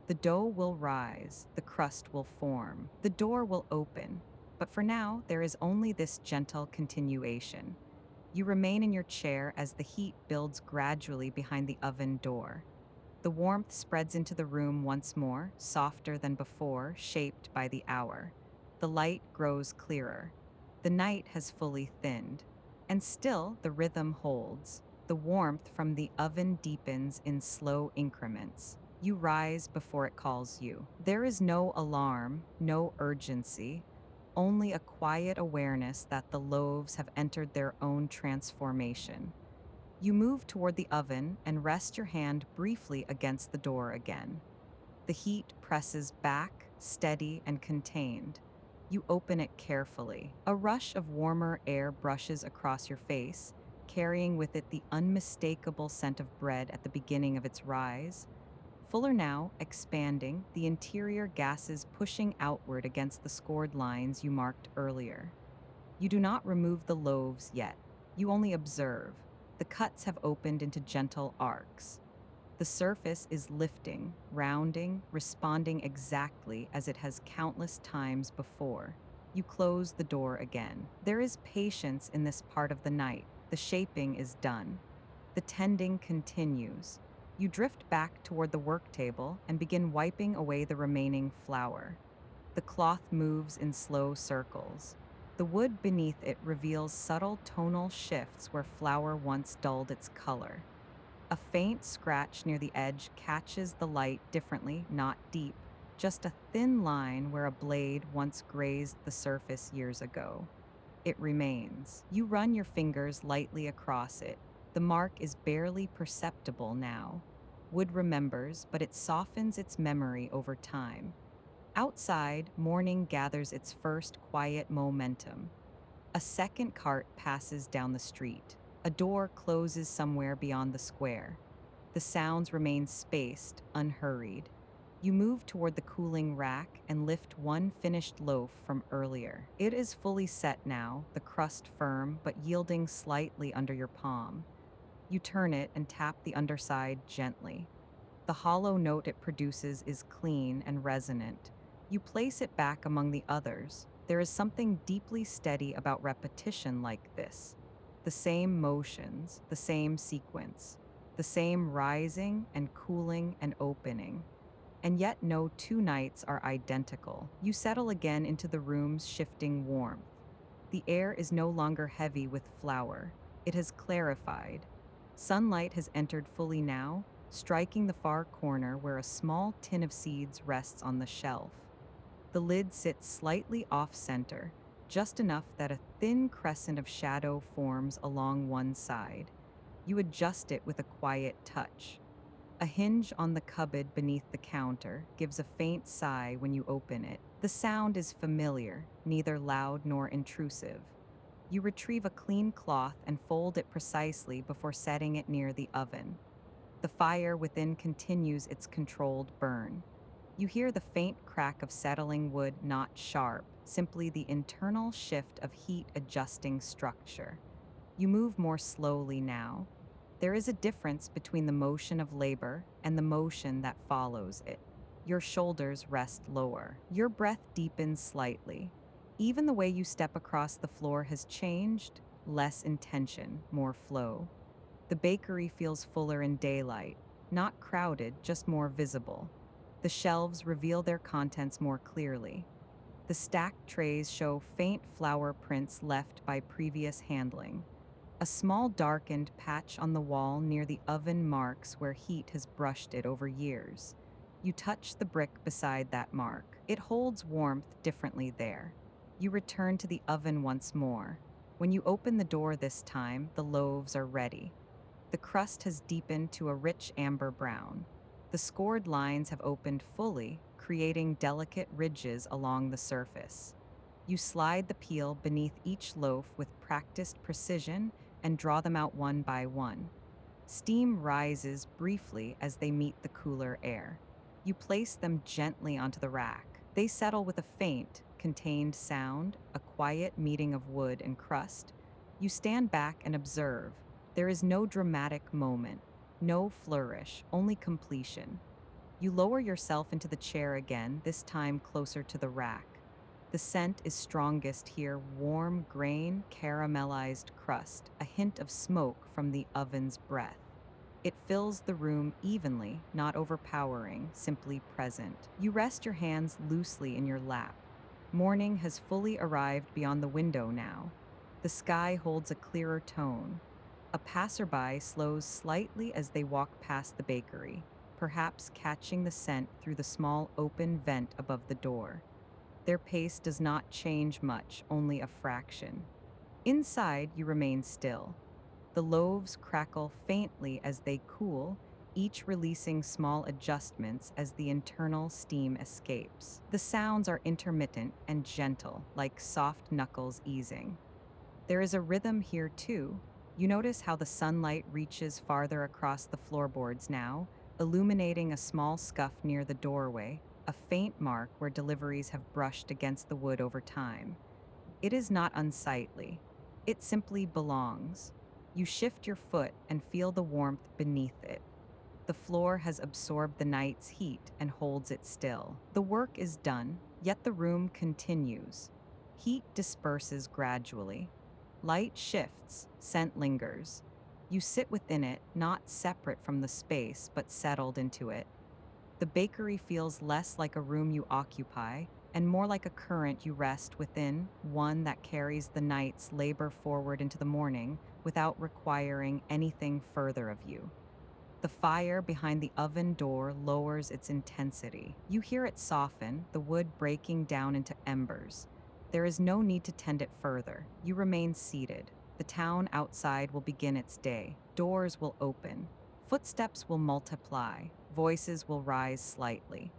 The dough will rise, the crust will form, the door will open. But for now, there is only this gentle continuation. You remain in your chair as the heat builds gradually behind the oven door. The warmth spreads into the room once more, softer than before, shaped by the hour. The light grows clearer. The night has fully thinned. And still, the rhythm holds. The warmth from the oven deepens in slow increments. You rise before it calls you. There is no alarm, no urgency, only a quiet awareness that the loaves have entered their own transformation. You move toward the oven and rest your hand briefly against the door again. The heat presses back, steady and contained. You open it carefully. A rush of warmer air brushes across your face, carrying with it the unmistakable scent of bread at the beginning of its rise. Fuller now, expanding, the interior gases pushing outward against the scored lines you marked earlier. You do not remove the loaves yet. You only observe. The cuts have opened into gentle arcs. The surface is lifting, rounding, responding exactly as it has countless times before. You close the door again. There is patience in this part of the night. The shaping is done. The tending continues. You drift back toward the work table and begin wiping away the remaining flour. The cloth moves in slow circles. The wood beneath it reveals subtle tonal shifts where flour once dulled its color. A faint scratch near the edge catches the light differently, not deep, just a thin line where a blade once grazed the surface years ago. It remains. You run your fingers lightly across it. The mark is barely perceptible now. Wood remembers, but it softens its memory over time. Outside, morning gathers its first quiet momentum. A second cart passes down the street. A door closes somewhere beyond the square. The sounds remain spaced, unhurried. You move toward the cooling rack and lift one finished loaf from earlier. It is fully set now, the crust firm but yielding slightly under your palm. You turn it and tap the underside gently. The hollow note it produces is clean and resonant. You place it back among the others. There is something deeply steady about repetition like this. The same motions, the same sequence, the same rising and cooling and opening. And yet no two nights are identical. You settle again into the room's shifting warmth. The air is no longer heavy with flour. It has clarified. Sunlight has entered fully now, striking the far corner where a small tin of seeds rests on the shelf. The lid sits slightly off-center, just enough that a thin crescent of shadow forms along one side. You adjust it with a quiet touch. A hinge on the cupboard beneath the counter gives a faint sigh when you open it. The sound is familiar, neither loud nor intrusive. You retrieve a clean cloth and fold it precisely before setting it near the oven. The fire within continues its controlled burn. You hear the faint crack of settling wood, not sharp, simply the internal shift of heat adjusting structure. You move more slowly now. There is a difference between the motion of labor and the motion that follows it. Your shoulders rest lower. Your breath deepens slightly. Even the way you step across the floor has changed, less intention, more flow. The bakery feels fuller in daylight, not crowded, just more visible. The shelves reveal their contents more clearly. The stacked trays show faint flour prints left by previous handling. A small darkened patch on the wall near the oven marks where heat has brushed it over years. You touch the brick beside that mark. It holds warmth differently there. You return to the oven once more. When you open the door this time, the loaves are ready. The crust has deepened to a rich amber brown. The scored lines have opened fully, creating delicate ridges along the surface. You slide the peel beneath each loaf with practiced precision and draw them out one by one. Steam rises briefly as they meet the cooler air. You place them gently onto the rack. They settle with a faint, contained sound, a quiet meeting of wood and crust. You stand back and observe. There is no dramatic moment, no flourish, only completion. You lower yourself into the chair again, this time closer to the rack. The scent is strongest here, warm grain, caramelized crust, a hint of smoke from the oven's breath. It fills the room evenly, not overpowering, simply present. You rest your hands loosely in your lap. Morning has fully arrived beyond the window now. The sky holds a clearer tone. A passerby slows slightly as they walk past the bakery, perhaps catching the scent through the small open vent above the door. Their pace does not change much, only a fraction. Inside, you remain still. The loaves crackle faintly as they cool, each releasing small adjustments as the internal steam escapes. The sounds are intermittent and gentle, like soft knuckles easing. There is a rhythm here too. You notice how the sunlight reaches farther across the floorboards now, illuminating a small scuff near the doorway, a faint mark where deliveries have brushed against the wood over time. It is not unsightly. It simply belongs. You shift your foot and feel the warmth beneath it. The floor has absorbed the night's heat and holds it still. The work is done, yet the room continues. Heat disperses gradually. Light shifts, scent lingers. You sit within it, not separate from the space, but settled into it. The bakery feels less like a room you occupy and more like a current you rest within, one that carries the night's labor forward into the morning without requiring anything further of you. The fire behind the oven door lowers its intensity. You hear it soften, the wood breaking down into embers. There is no need to tend it further. You remain seated. The town outside will begin its day. Doors will open. Footsteps will multiply. Voices will rise slightly.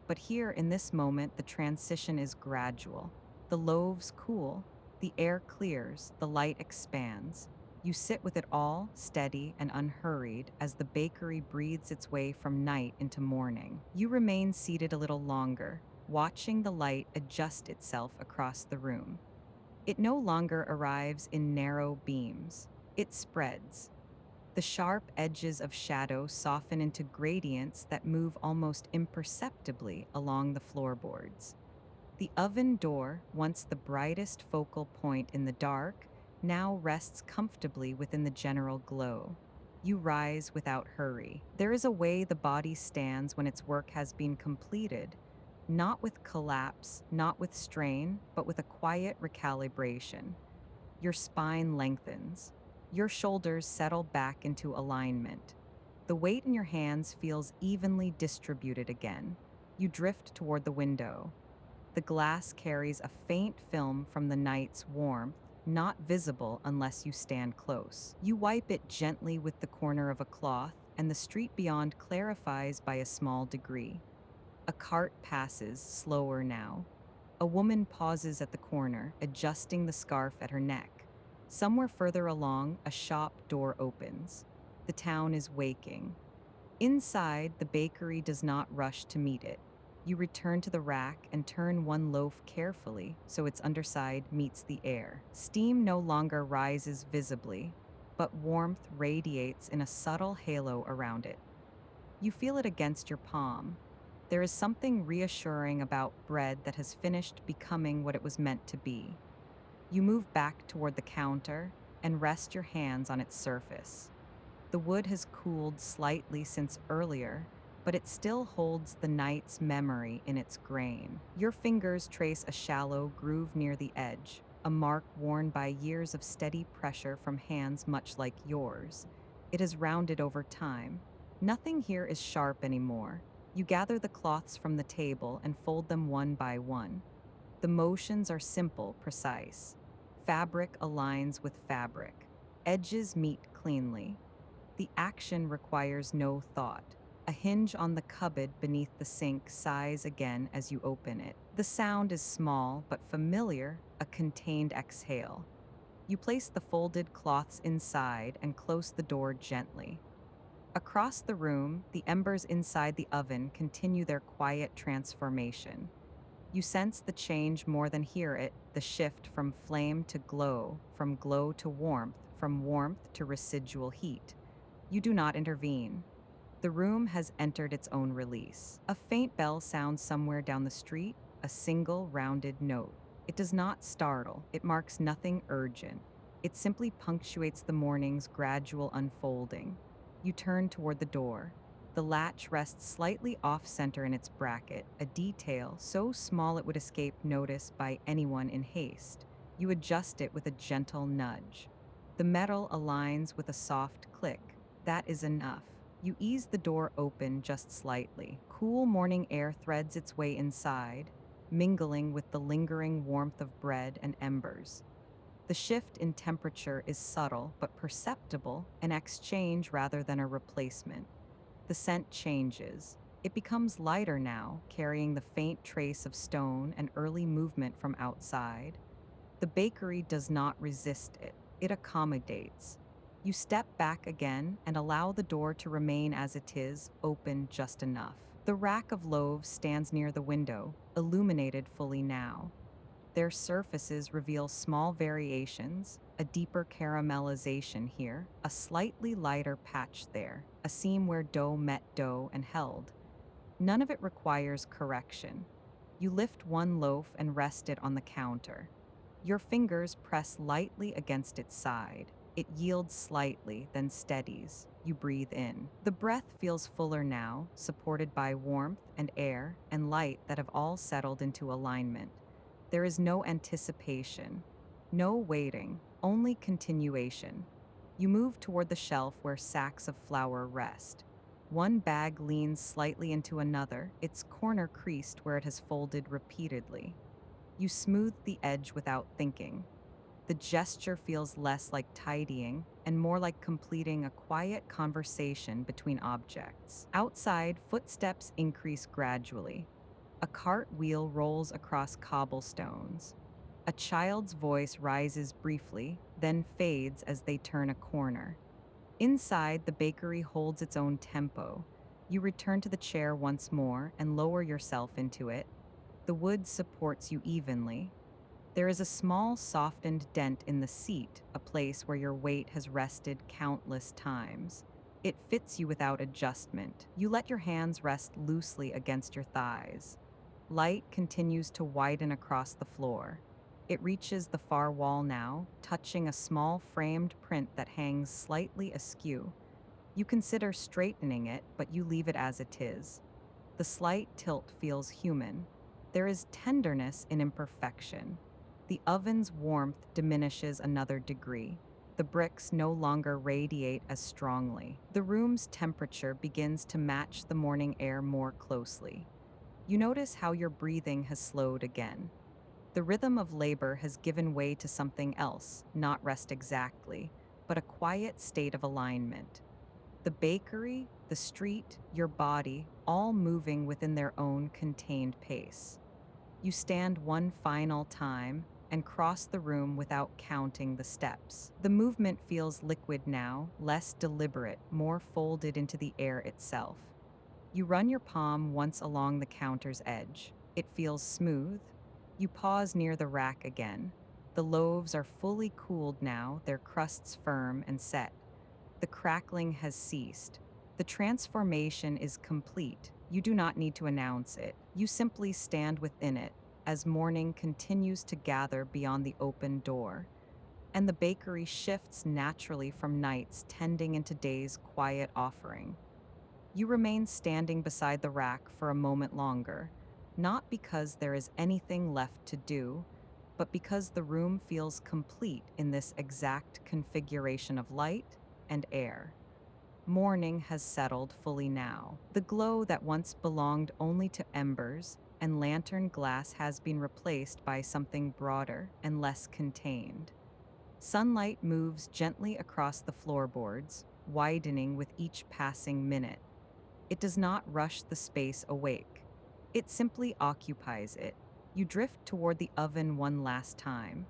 But here, in this moment, the transition is gradual. The loaves cool, the air clears, the light expands. You sit with it all, steady and unhurried, as the bakery breathes its way from night into morning. You remain seated a little longer, watching the light adjust itself across the room. It no longer arrives in narrow beams. It spreads. The sharp edges of shadow soften into gradients that move almost imperceptibly along the floorboards. The oven door, once the brightest focal point in the dark, now rests comfortably within the general glow. You rise without hurry. There is a way the body stands when its work has been completed, not with collapse, not with strain, but with a quiet recalibration. Your spine lengthens. Your shoulders settle back into alignment. The weight in your hands feels evenly distributed again. You drift toward the window. The glass carries a faint film from the night's warmth, not visible unless you stand close. You wipe it gently with the corner of a cloth, and the street beyond clarifies by a small degree. A cart passes, slower now. A woman pauses at the corner, adjusting the scarf at her neck. Somewhere further along, a shop door opens. The town is waking. Inside, the bakery does not rush to meet it. You return to the rack and turn one loaf carefully so its underside meets the air. Steam no longer rises visibly, but warmth radiates in a subtle halo around it. You feel it against your palm. There is something reassuring about bread that has finished becoming what it was meant to be. You move back toward the counter and rest your hands on its surface. The wood has cooled slightly since earlier, but it still holds the night's memory in its grain. Your fingers trace a shallow groove near the edge, a mark worn by years of steady pressure from hands much like yours. It has rounded over time. Nothing here is sharp anymore. You gather the cloths from the table and fold them one by one. The motions are simple, precise. Fabric aligns with fabric. Edges meet cleanly. The action requires no thought. A hinge on the cupboard beneath the sink sighs again as you open it. The sound is small but familiar, a contained exhale. You place the folded cloths inside and close the door gently. Across the room, the embers inside the oven continue their quiet transformation. You sense the change more than hear it, the shift from flame to glow, from glow to warmth, from warmth to residual heat. You do not intervene. The room has entered its own release. A faint bell sounds somewhere down the street, a single rounded note. It does not startle, it marks nothing urgent. It simply punctuates the morning's gradual unfolding. You turn toward the door. The latch rests slightly off-center in its bracket, a detail so small it would escape notice by anyone in haste. You adjust it with a gentle nudge. The metal aligns with a soft click. That is enough. You ease the door open just slightly. Cool morning air threads its way inside, mingling with the lingering warmth of bread and embers. The shift in temperature is subtle but perceptible, an exchange rather than a replacement. The scent changes. It becomes lighter now, carrying the faint trace of stone and early movement from outside. The bakery does not resist it, it accommodates. You step back again and allow the door to remain as it is, open just enough. The rack of loaves stands near the window, illuminated fully now. Their surfaces reveal small variations, a deeper caramelization here, a slightly lighter patch there, a seam where dough met dough and held. None of it requires correction. You lift one loaf and rest it on the counter. Your fingers press lightly against its side. It yields slightly, then steadies. You breathe in. The breath feels fuller now, supported by warmth and air and light that have all settled into alignment. There is no anticipation, no waiting, only continuation. You move toward the shelf where sacks of flour rest. One bag leans slightly into another, its corner creased where it has folded repeatedly. You smooth the edge without thinking. The gesture feels less like tidying and more like completing a quiet conversation between objects. Outside, footsteps increase gradually. A cart wheel rolls across cobblestones. A child's voice rises briefly, then fades as they turn a corner. Inside, the bakery holds its own tempo. You return to the chair once more and lower yourself into it. The wood supports you evenly. There is a small, softened dent in the seat, a place where your weight has rested countless times. It fits you without adjustment. You let your hands rest loosely against your thighs. Light continues to widen across the floor. It reaches the far wall now, touching a small framed print that hangs slightly askew. You consider straightening it, but you leave it as it is. The slight tilt feels human. There is tenderness in imperfection. The oven's warmth diminishes another degree. The bricks no longer radiate as strongly. The room's temperature begins to match the morning air more closely. You notice how your breathing has slowed again. The rhythm of labor has given way to something else, not rest exactly, but a quiet state of alignment. The bakery, the street, your body, all moving within their own contained pace. You stand one final time and cross the room without counting the steps. The movement feels liquid now, less deliberate, more folded into the air itself. You run your palm once along the counter's edge. It feels smooth. You pause near the rack again. The loaves are fully cooled now, their crusts firm and set. The crackling has ceased. The transformation is complete. You do not need to announce it. You simply stand within it as morning continues to gather beyond the open door. And the bakery shifts naturally from nights tending into day's quiet offering. You remain standing beside the rack for a moment longer, not because there is anything left to do, but because the room feels complete in this exact configuration of light and air. Morning has settled fully now. The glow that once belonged only to embers and lantern glass has been replaced by something broader and less contained. Sunlight moves gently across the floorboards, widening with each passing minute. It does not rush the space awake. It simply occupies it. You drift toward the oven one last time.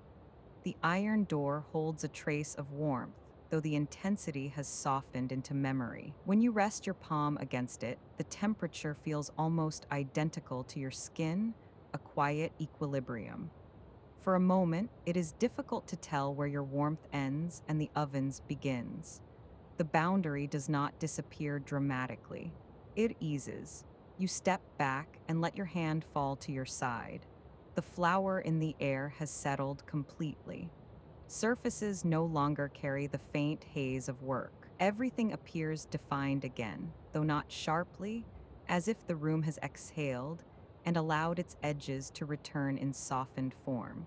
The iron door holds a trace of warmth, though the intensity has softened into memory. When you rest your palm against it, the temperature feels almost identical to your skin, a quiet equilibrium. For a moment, it is difficult to tell where your warmth ends and the oven's begins. The boundary does not disappear dramatically. It eases. You step back and let your hand fall to your side. The flour in the air has settled completely. Surfaces no longer carry the faint haze of work. Everything appears defined again, though not sharply, as if the room has exhaled and allowed its edges to return in softened form.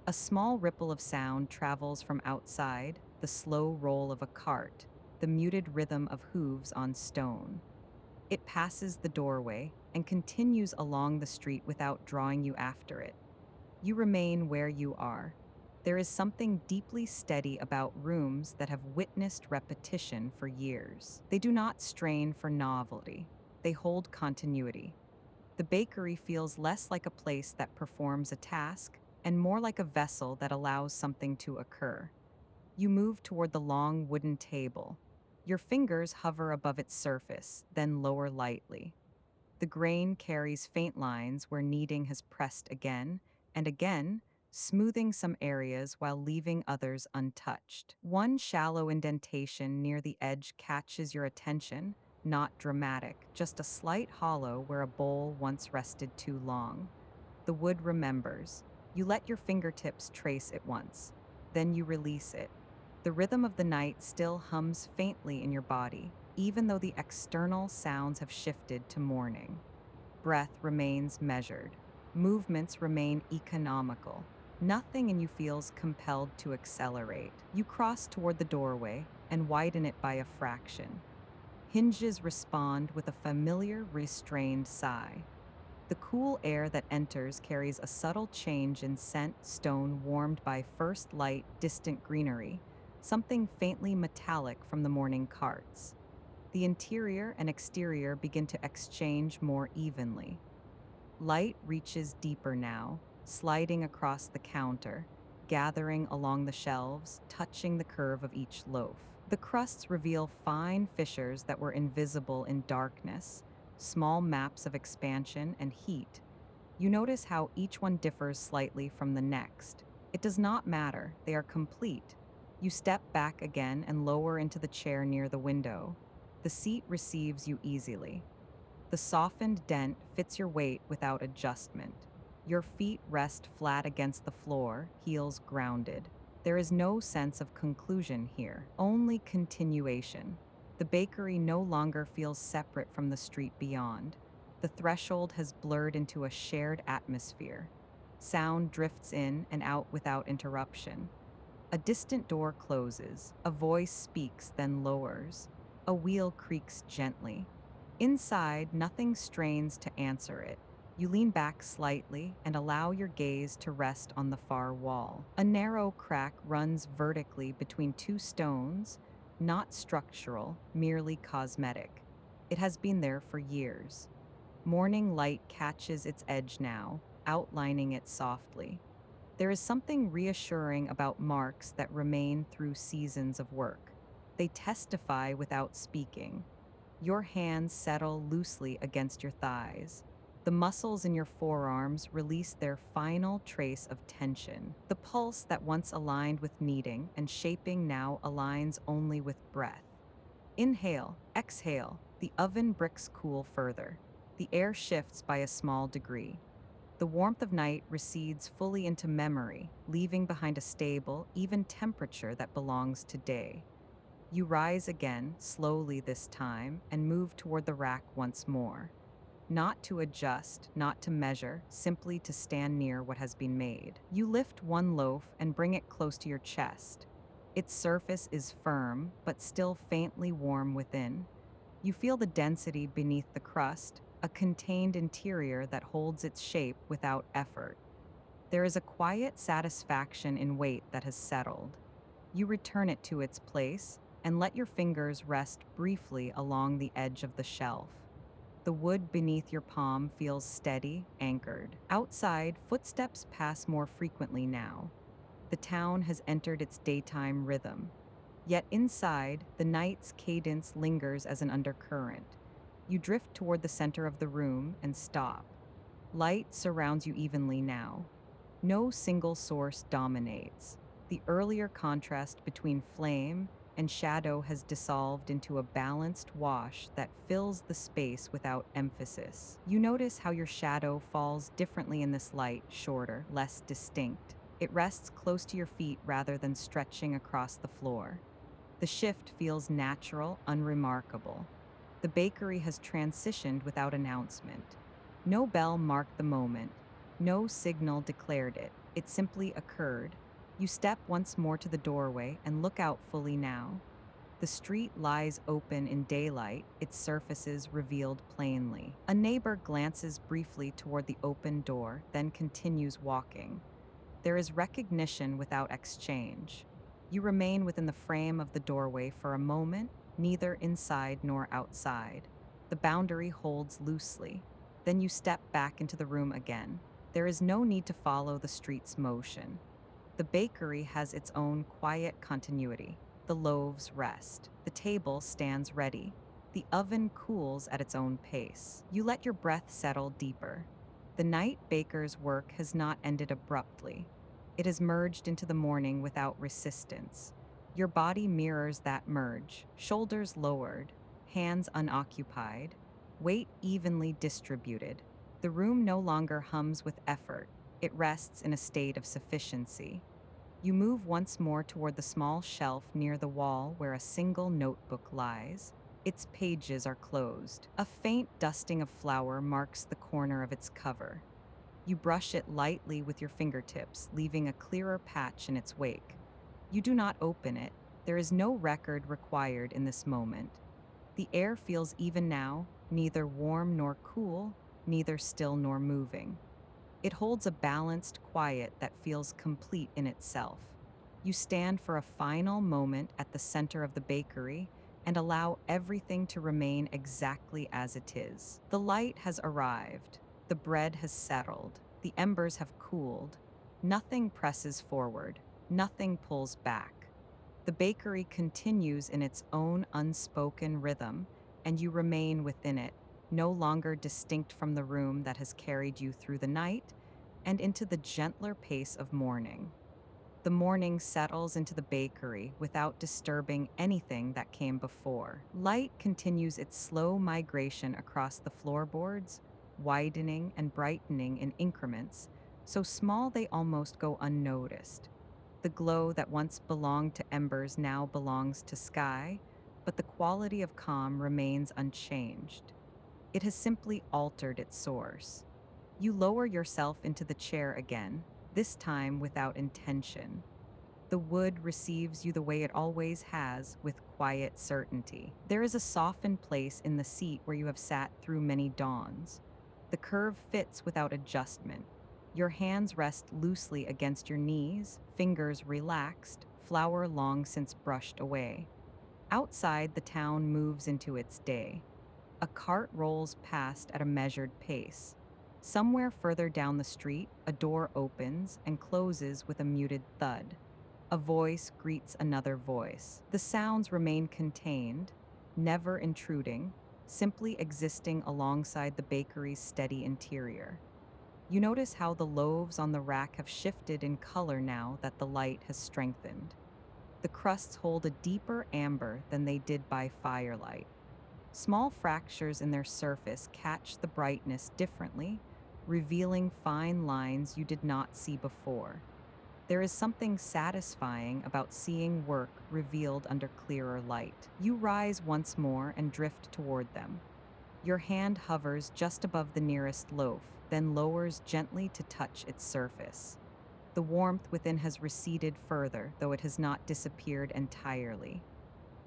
A small ripple of sound travels from outside, the slow roll of a cart, the muted rhythm of hooves on stone. It passes the doorway and continues along the street without drawing you after it. You remain where you are. There is something deeply steady about rooms that have witnessed repetition for years. They do not strain for novelty, they hold continuity. The bakery feels less like a place that performs a task and more like a vessel that allows something to occur. You move toward the long wooden table. Your fingers hover above its surface, then lower lightly. The grain carries faint lines where kneading has pressed again and again, smoothing some areas while leaving others untouched. One shallow indentation near the edge catches your attention, not dramatic, just a slight hollow where a bowl once rested too long. The wood remembers. You let your fingertips trace it once. Then you release it. The rhythm of the night still hums faintly in your body, even though the external sounds have shifted to mourning. Breath remains measured. Movements remain economical. Nothing in you feels compelled to accelerate. You cross toward the doorway and widen it by a fraction. Hinges respond with a familiar, restrained sigh. The cool air that enters carries a subtle change in scent, stone warmed by first light, distant greenery, something faintly metallic from the morning carts. The interior and exterior begin to exchange more evenly. Light reaches deeper now, sliding across the counter, gathering along the shelves, touching the curve of each loaf. The crusts reveal fine fissures that were invisible in darkness, small maps of expansion and heat. You notice how each one differs slightly from the next. It does not matter, they are complete. You step back again and lower into the chair near the window. The seat receives you easily. The softened dent fits your weight without adjustment. Your feet rest flat against the floor, heels grounded. There is no sense of conclusion here, only continuation. The bakery no longer feels separate from the street beyond. The threshold has blurred into a shared atmosphere. Sound drifts in and out without interruption. A distant door closes, a voice speaks, then lowers. A wheel creaks gently. Inside, nothing strains to answer it. You lean back slightly and allow your gaze to rest on the far wall. A narrow crack runs vertically between two stones, not structural, merely cosmetic. It has been there for years. Morning light catches its edge now, outlining it softly. There is something reassuring about marks that remain through seasons of work. They testify without speaking. Your hands settle loosely against your thighs. The muscles in your forearms release their final trace of tension. The pulse that once aligned with kneading and shaping now aligns only with breath. Inhale, exhale. The oven bricks cool further. The air shifts by a small degree. The warmth of night recedes fully into memory, leaving behind a stable, even temperature that belongs to day. You rise again, slowly this time, and move toward the rack once more. Not to adjust, not to measure, simply to stand near what has been made. You lift one loaf and bring it close to your chest. Its surface is firm, but still faintly warm within. You feel the density beneath the crust, a contained interior that holds its shape without effort. There is a quiet satisfaction in weight that has settled. You return it to its place and let your fingers rest briefly along the edge of the shelf. The wood beneath your palm feels steady, anchored. Outside, footsteps pass more frequently now. The town has entered its daytime rhythm. Yet inside, the night's cadence lingers as an undercurrent. You drift toward the center of the room and stop. Light surrounds you evenly now. No single source dominates. The earlier contrast between flame and shadow has dissolved into a balanced wash that fills the space without emphasis. You notice how your shadow falls differently in this light, shorter, less distinct. It rests close to your feet rather than stretching across the floor. The shift feels natural, unremarkable. The bakery has transitioned without announcement. No bell marked the moment. No signal declared it. It simply occurred. You step once more to the doorway and look out fully now. The street lies open in daylight, its surfaces revealed plainly. A neighbor glances briefly toward the open door, then continues walking. There is recognition without exchange. You remain within the frame of the doorway for a moment, neither inside nor outside. The boundary holds loosely. Then you step back into the room again. There is no need to follow the street's motion. The bakery has its own quiet continuity. The loaves rest. The table stands ready. The oven cools at its own pace. You let your breath settle deeper. The night baker's work has not ended abruptly. It has merged into the morning without resistance. Your body mirrors that merge, shoulders lowered, hands unoccupied, weight evenly distributed. The room no longer hums with effort. It rests in a state of sufficiency. You move once more toward the small shelf near the wall where a single notebook lies. Its pages are closed. A faint dusting of flour marks the corner of its cover. You brush it lightly with your fingertips, leaving a clearer patch in its wake. You do not open it. There is no record required in this moment. The air feels even now, neither warm nor cool, neither still nor moving. It holds a balanced quiet that feels complete in itself. You stand for a final moment at the center of the bakery and allow everything to remain exactly as it is. The light has arrived. The bread has settled. The embers have cooled. Nothing presses forward. Nothing pulls back. The bakery continues in its own unspoken rhythm, and you remain within it, no longer distinct from the room that has carried you through the night and into the gentler pace of morning. The morning settles into the bakery without disturbing anything that came before. Light continues its slow migration across the floorboards, widening and brightening in increments, so small they almost go unnoticed. The glow that once belonged to embers now belongs to sky, but the quality of calm remains unchanged. It has simply altered its source. You lower yourself into the chair again, this time without intention. The wood receives you the way it always has, with quiet certainty. There is a softened place in the seat where you have sat through many dawns. The curve fits without adjustment. Your hands rest loosely against your knees, fingers relaxed, flour long since brushed away. Outside, the town moves into its day. A cart rolls past at a measured pace. Somewhere further down the street, a door opens and closes with a muted thud. A voice greets another voice. The sounds remain contained, never intruding, simply existing alongside the bakery's steady interior. You notice how the loaves on the rack have shifted in color now that the light has strengthened. The crusts hold a deeper amber than they did by firelight. Small fractures in their surface catch the brightness differently, revealing fine lines you did not see before. There is something satisfying about seeing work revealed under clearer light. You rise once more and drift toward them. Your hand hovers just above the nearest loaf, then lowers gently to touch its surface. The warmth within has receded further, though it has not disappeared entirely.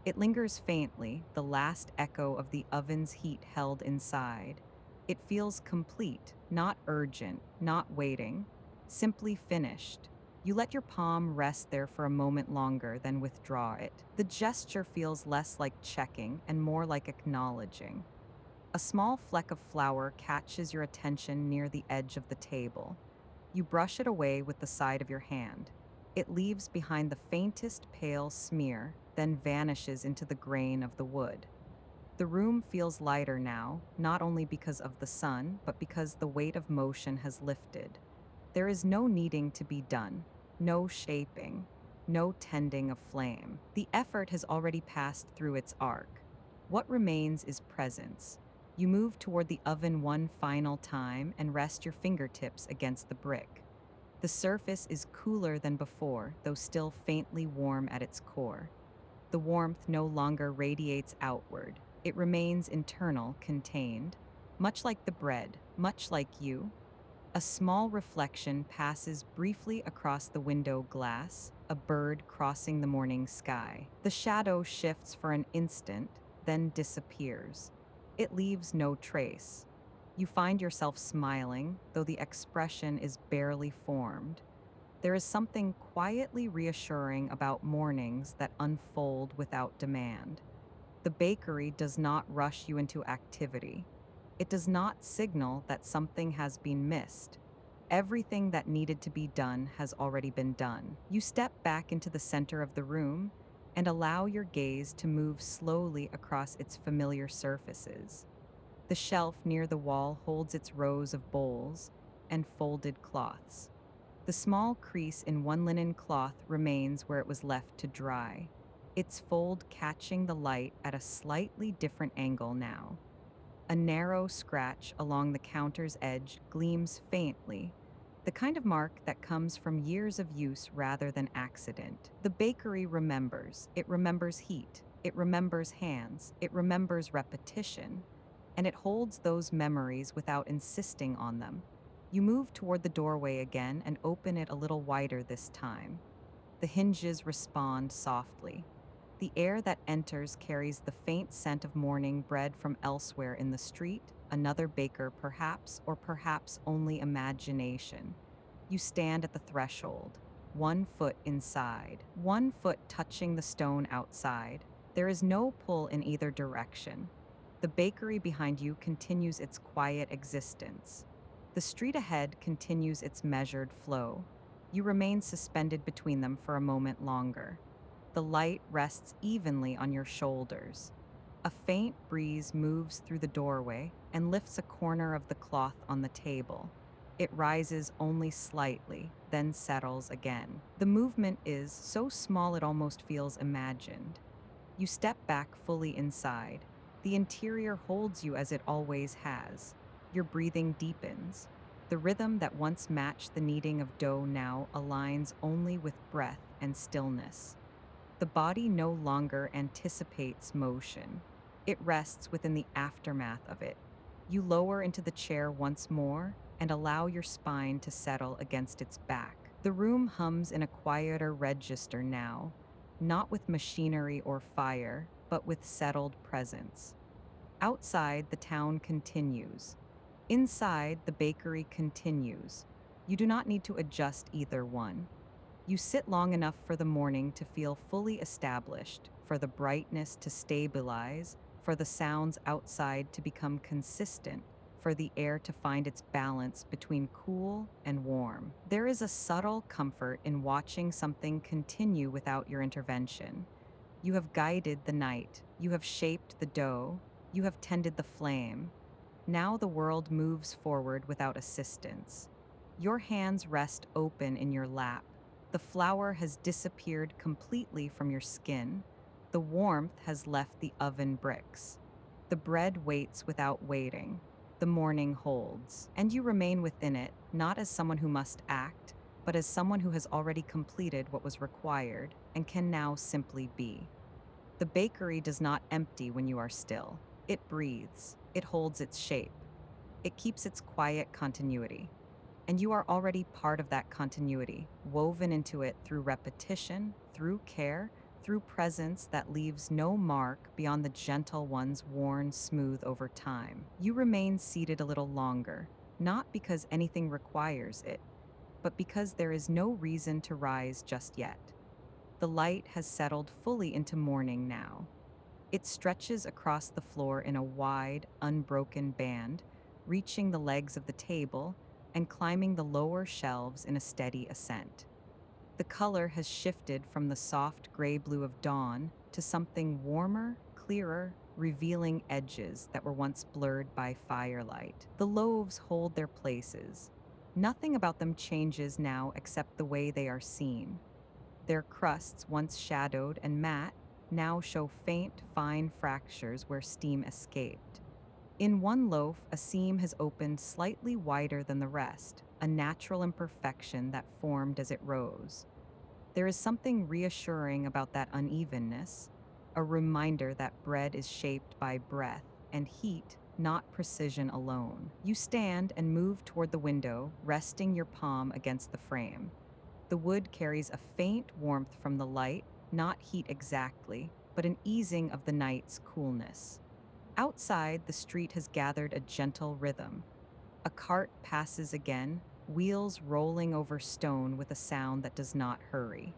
It lingers faintly, the last echo of the oven's heat held inside. It feels complete, not urgent, not waiting, simply finished. You let your palm rest there for a moment longer, then withdraw it. The gesture feels less like checking and more like acknowledging. A small fleck of flour catches your attention near the edge of the table. You brush it away with the side of your hand. It leaves behind the faintest pale smear, then vanishes into the grain of the wood. The room feels lighter now, not only because of the sun, but because the weight of motion has lifted. There is no kneading to be done, no shaping, no tending of flame. The effort has already passed through its arc. What remains is presence. You move toward the oven one final time and rest your fingertips against the brick. The surface is cooler than before, though still faintly warm at its core. The warmth no longer radiates outward. It remains internal, contained. Much like the bread, much like you, a small reflection passes briefly across the window glass, a bird crossing the morning sky. The shadow shifts for an instant, then disappears. It leaves no trace. You find yourself smiling, though the expression is barely formed. There is something quietly reassuring about mornings that unfold without demand. The bakery does not rush you into activity. It does not signal that something has been missed. Everything that needed to be done has already been done. You step back into the center of the room and allow your gaze to move slowly across its familiar surfaces. The shelf near the wall holds its rows of bowls and folded cloths. The small crease in one linen cloth remains where it was left to dry, its fold catching the light at a slightly different angle now. A narrow scratch along the counter's edge gleams faintly, the kind of mark that comes from years of use rather than accident. The bakery remembers. It remembers heat. It remembers hands. It remembers repetition. And it holds those memories without insisting on them. You move toward the doorway again and open it a little wider this time. The hinges respond softly. The air that enters carries the faint scent of morning bread from elsewhere in the street, another baker perhaps, or perhaps only imagination. You stand at the threshold, one foot inside, one foot touching the stone outside. There is no pull in either direction. The bakery behind you continues its quiet existence. The street ahead continues its measured flow. You remain suspended between them for a moment longer. The light rests evenly on your shoulders. A faint breeze moves through the doorway and lifts a corner of the cloth on the table. It rises only slightly, then settles again. The movement is so small it almost feels imagined. You step back fully inside. The interior holds you as it always has. Your breathing deepens. The rhythm that once matched the kneading of dough now aligns only with breath and stillness. The body no longer anticipates motion. It rests within the aftermath of it. You lower into the chair once more and allow your spine to settle against its back. The room hums in a quieter register now, not with machinery or fire, but with settled presence. Outside, the town continues. Inside, the bakery continues. You do not need to adjust either one. You sit long enough for the morning to feel fully established, for the brightness to stabilize, for the sounds outside to become consistent, for the air to find its balance between cool and warm. There is a subtle comfort in watching something continue without your intervention. You have guided the night, you have shaped the dough, you have tended the flame. Now the world moves forward without assistance. Your hands rest open in your lap. The flour has disappeared completely from your skin. The warmth has left the oven bricks. The bread waits without waiting. The morning holds. And you remain within it, not as someone who must act, but as someone who has already completed what was required and can now simply be. The bakery does not empty when you are still. It breathes. It holds its shape. It keeps its quiet continuity. And you are already part of that continuity, woven into it through repetition, through care, through presence that leaves no mark beyond the gentle ones worn smooth over time. You remain seated a little longer, not because anything requires it, but because there is no reason to rise just yet. The light has settled fully into morning now. It stretches across the floor in a wide, unbroken band, reaching the legs of the table and climbing the lower shelves in a steady ascent. The color has shifted from the soft gray blue of dawn to something warmer, clearer, revealing edges that were once blurred by firelight. The loaves hold their places. Nothing about them changes now except the way they are seen. Their crusts, once shadowed and matte, now show faint, fine fractures where steam escaped. In one loaf, a seam has opened slightly wider than the rest, a natural imperfection that formed as it rose. There is something reassuring about that unevenness, a reminder that bread is shaped by breath and heat, not precision alone. You stand and move toward the window, resting your palm against the frame. The wood carries a faint warmth from the light, not heat exactly, but an easing of the night's coolness. Outside, the street has gathered a gentle rhythm. A cart passes again, wheels rolling over stone with a sound that does not hurry.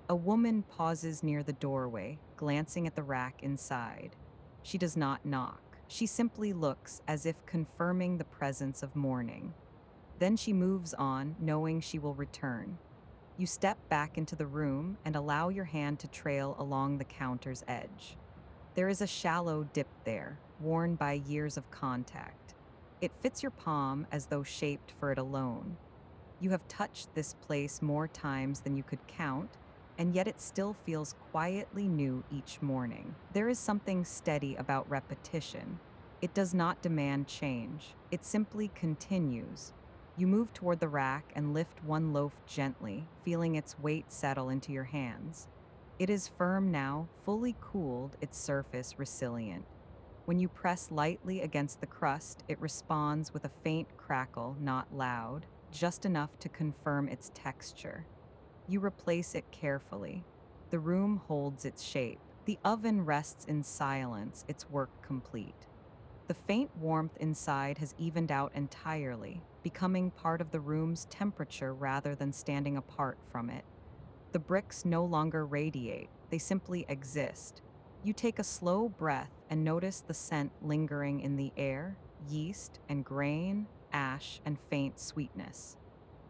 A woman pauses near the doorway, glancing at the rack inside. She does not knock. She simply looks as if confirming the presence of morning. Then she moves on, knowing she will return. You step back into the room and allow your hand to trail along the counter's edge. There is a shallow dip there, worn by years of contact. It fits your palm as though shaped for it alone. You have touched this place more times than you could count, and yet it still feels quietly new each morning. There is something steady about repetition. It does not demand change, it simply continues. You move toward the rack and lift one loaf gently, feeling its weight settle into your hands. It is firm now, fully cooled, its surface resilient. When you press lightly against the crust, it responds with a faint crackle, not loud, just enough to confirm its texture. You replace it carefully. The room holds its shape. The oven rests in silence, its work complete. The faint warmth inside has evened out entirely, becoming part of the room's temperature rather than standing apart from it. The bricks no longer radiate, they simply exist. You take a slow breath and notice the scent lingering in the air: yeast and grain, ash and faint sweetness.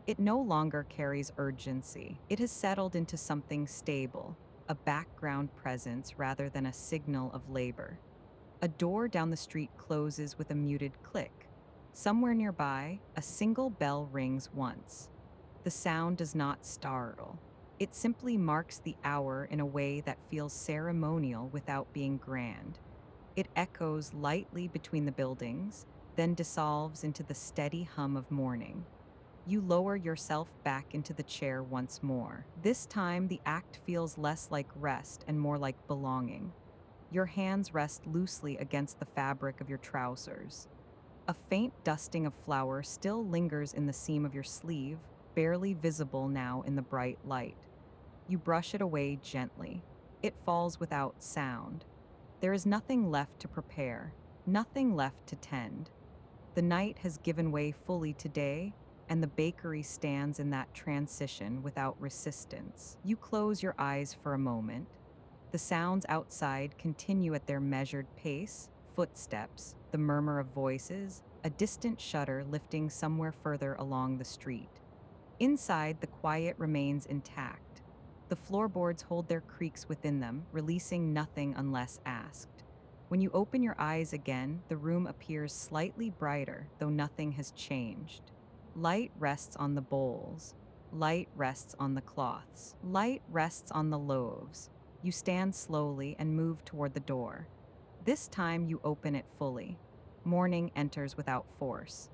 It no longer carries urgency. It has settled into something stable, a background presence rather than a signal of labor. A door down the street closes with a muted click. Somewhere nearby, a single bell rings once. The sound does not startle. It simply marks the hour in a way that feels ceremonial without being grand. It echoes lightly between the buildings, then dissolves into the steady hum of morning. You lower yourself back into the chair once more. This time, the act feels less like rest and more like belonging. Your hands rest loosely against the fabric of your trousers. A faint dusting of flour still lingers in the seam of your sleeve, barely visible now in the bright light. You brush it away gently. It falls without sound. There is nothing left to prepare, nothing left to tend. The night has given way fully today, and the bakery stands in that transition without resistance. You close your eyes for a moment. The sounds outside continue at their measured pace: footsteps, the murmur of voices, a distant shutter lifting somewhere further along the street. Inside, the quiet remains intact. The floorboards hold their creaks within them, releasing nothing unless asked. When you open your eyes again, the room appears slightly brighter, though nothing has changed. Light rests on the bowls. Light rests on the cloths. Light rests on the loaves. You stand slowly and move toward the door. This time you open it fully. Morning enters without force.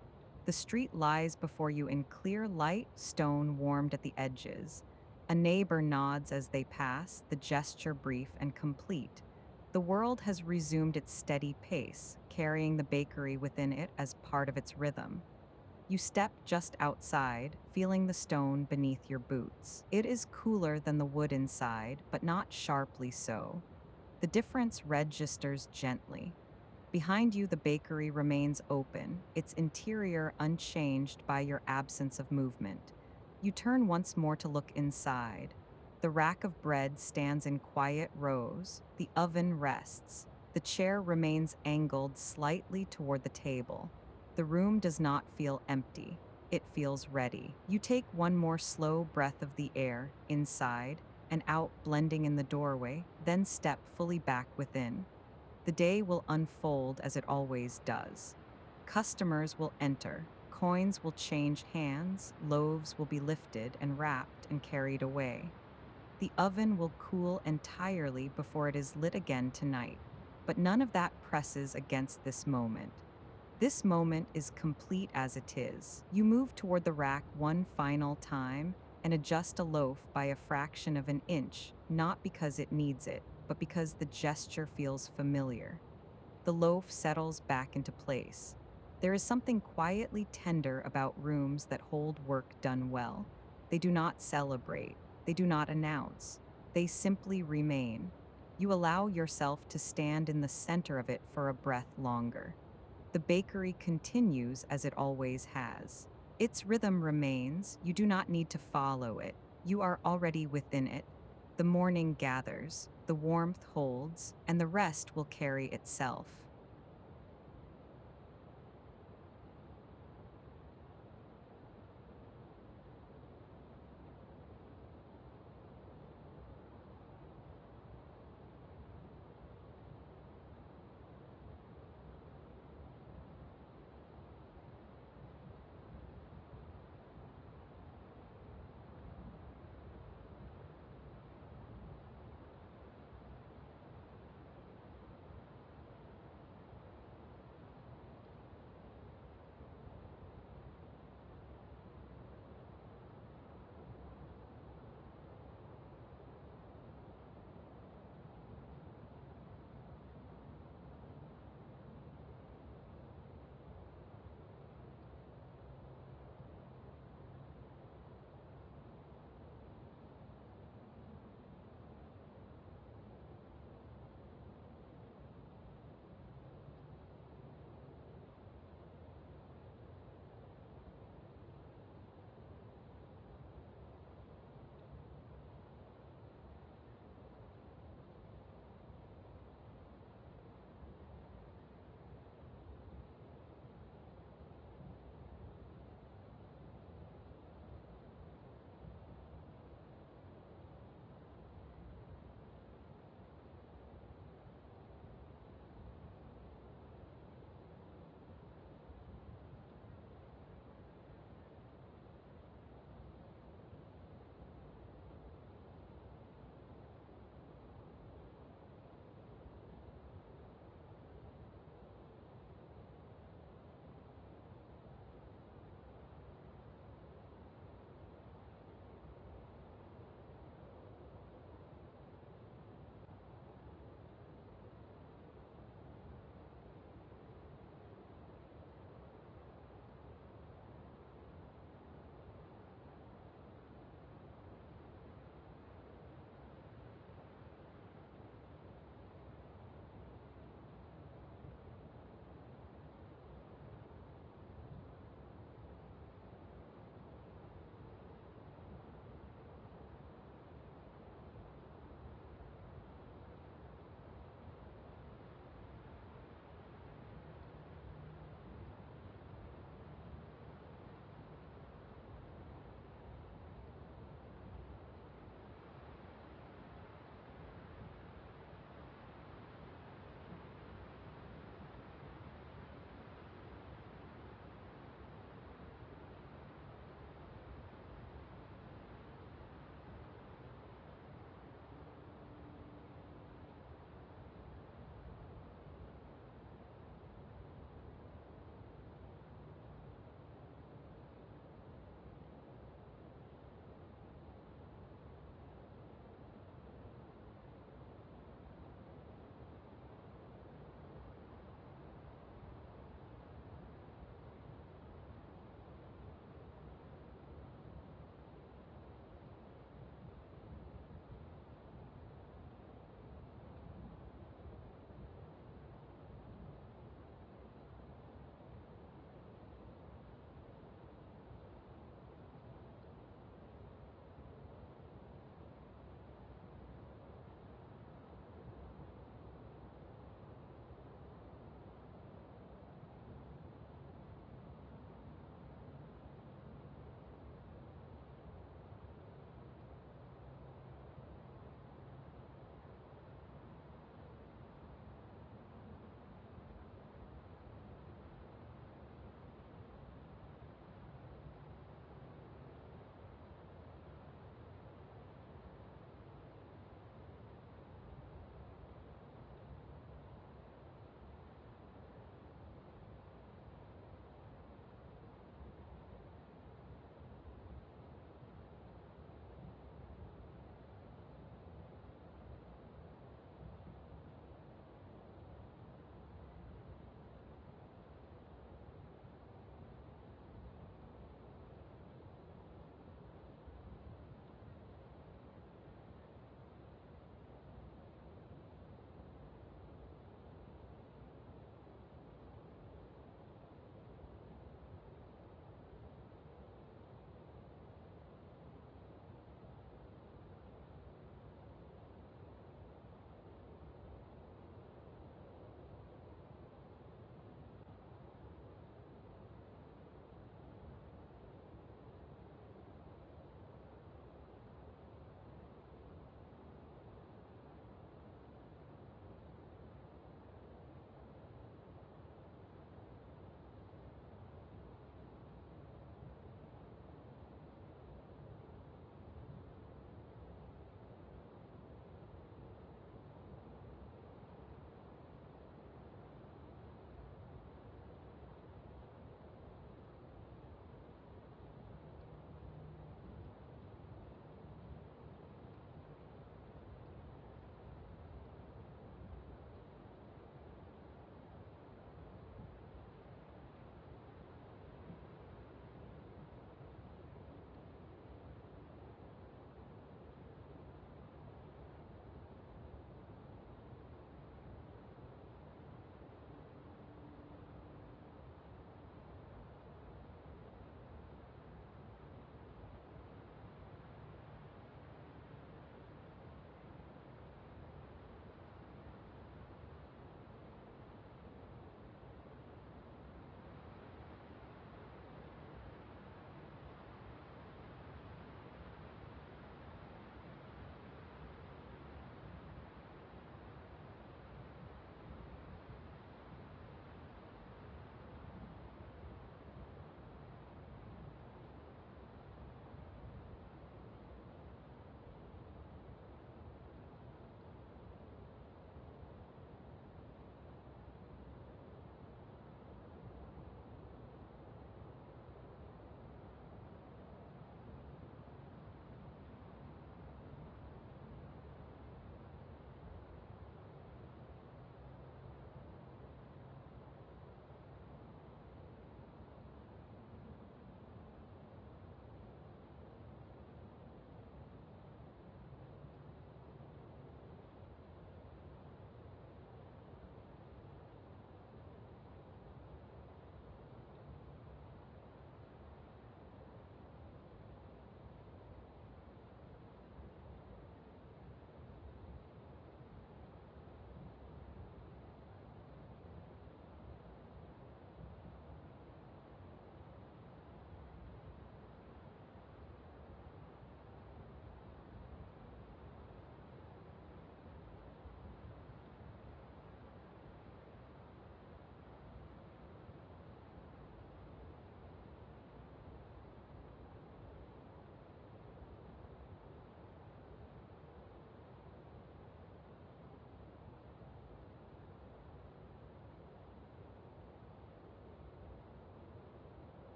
The street lies before you in clear light, stone warmed at the edges. A neighbor nods as they pass, the gesture brief and complete. The world has resumed its steady pace, carrying the bakery within it as part of its rhythm. You step just outside, feeling the stone beneath your boots. It is cooler than the wood inside, but not sharply so. The difference registers gently. Behind you, the bakery remains open, its interior unchanged by your absence of movement. You turn once more to look inside. The rack of bread stands in quiet rows. The oven rests. The chair remains angled slightly toward the table. The room does not feel empty. It feels ready. You take one more slow breath of the air, inside and out, blending in the doorway, then step fully back within. The day will unfold as it always does. Customers will enter, coins will change hands, loaves will be lifted and wrapped and carried away. The oven will cool entirely before it is lit again tonight, but none of that presses against this moment. This moment is complete as it is. You move toward the rack one final time and adjust a loaf by a fraction of an inch, not because it needs it, but because the gesture feels familiar. The loaf settles back into place. There is something quietly tender about rooms that hold work done well. They do not celebrate, they do not announce, they simply remain. You allow yourself to stand in the center of it for a breath longer. The bakery continues as it always has. Its rhythm remains, you do not need to follow it. You are already within it. The morning gathers, the warmth holds, and the rest will carry itself.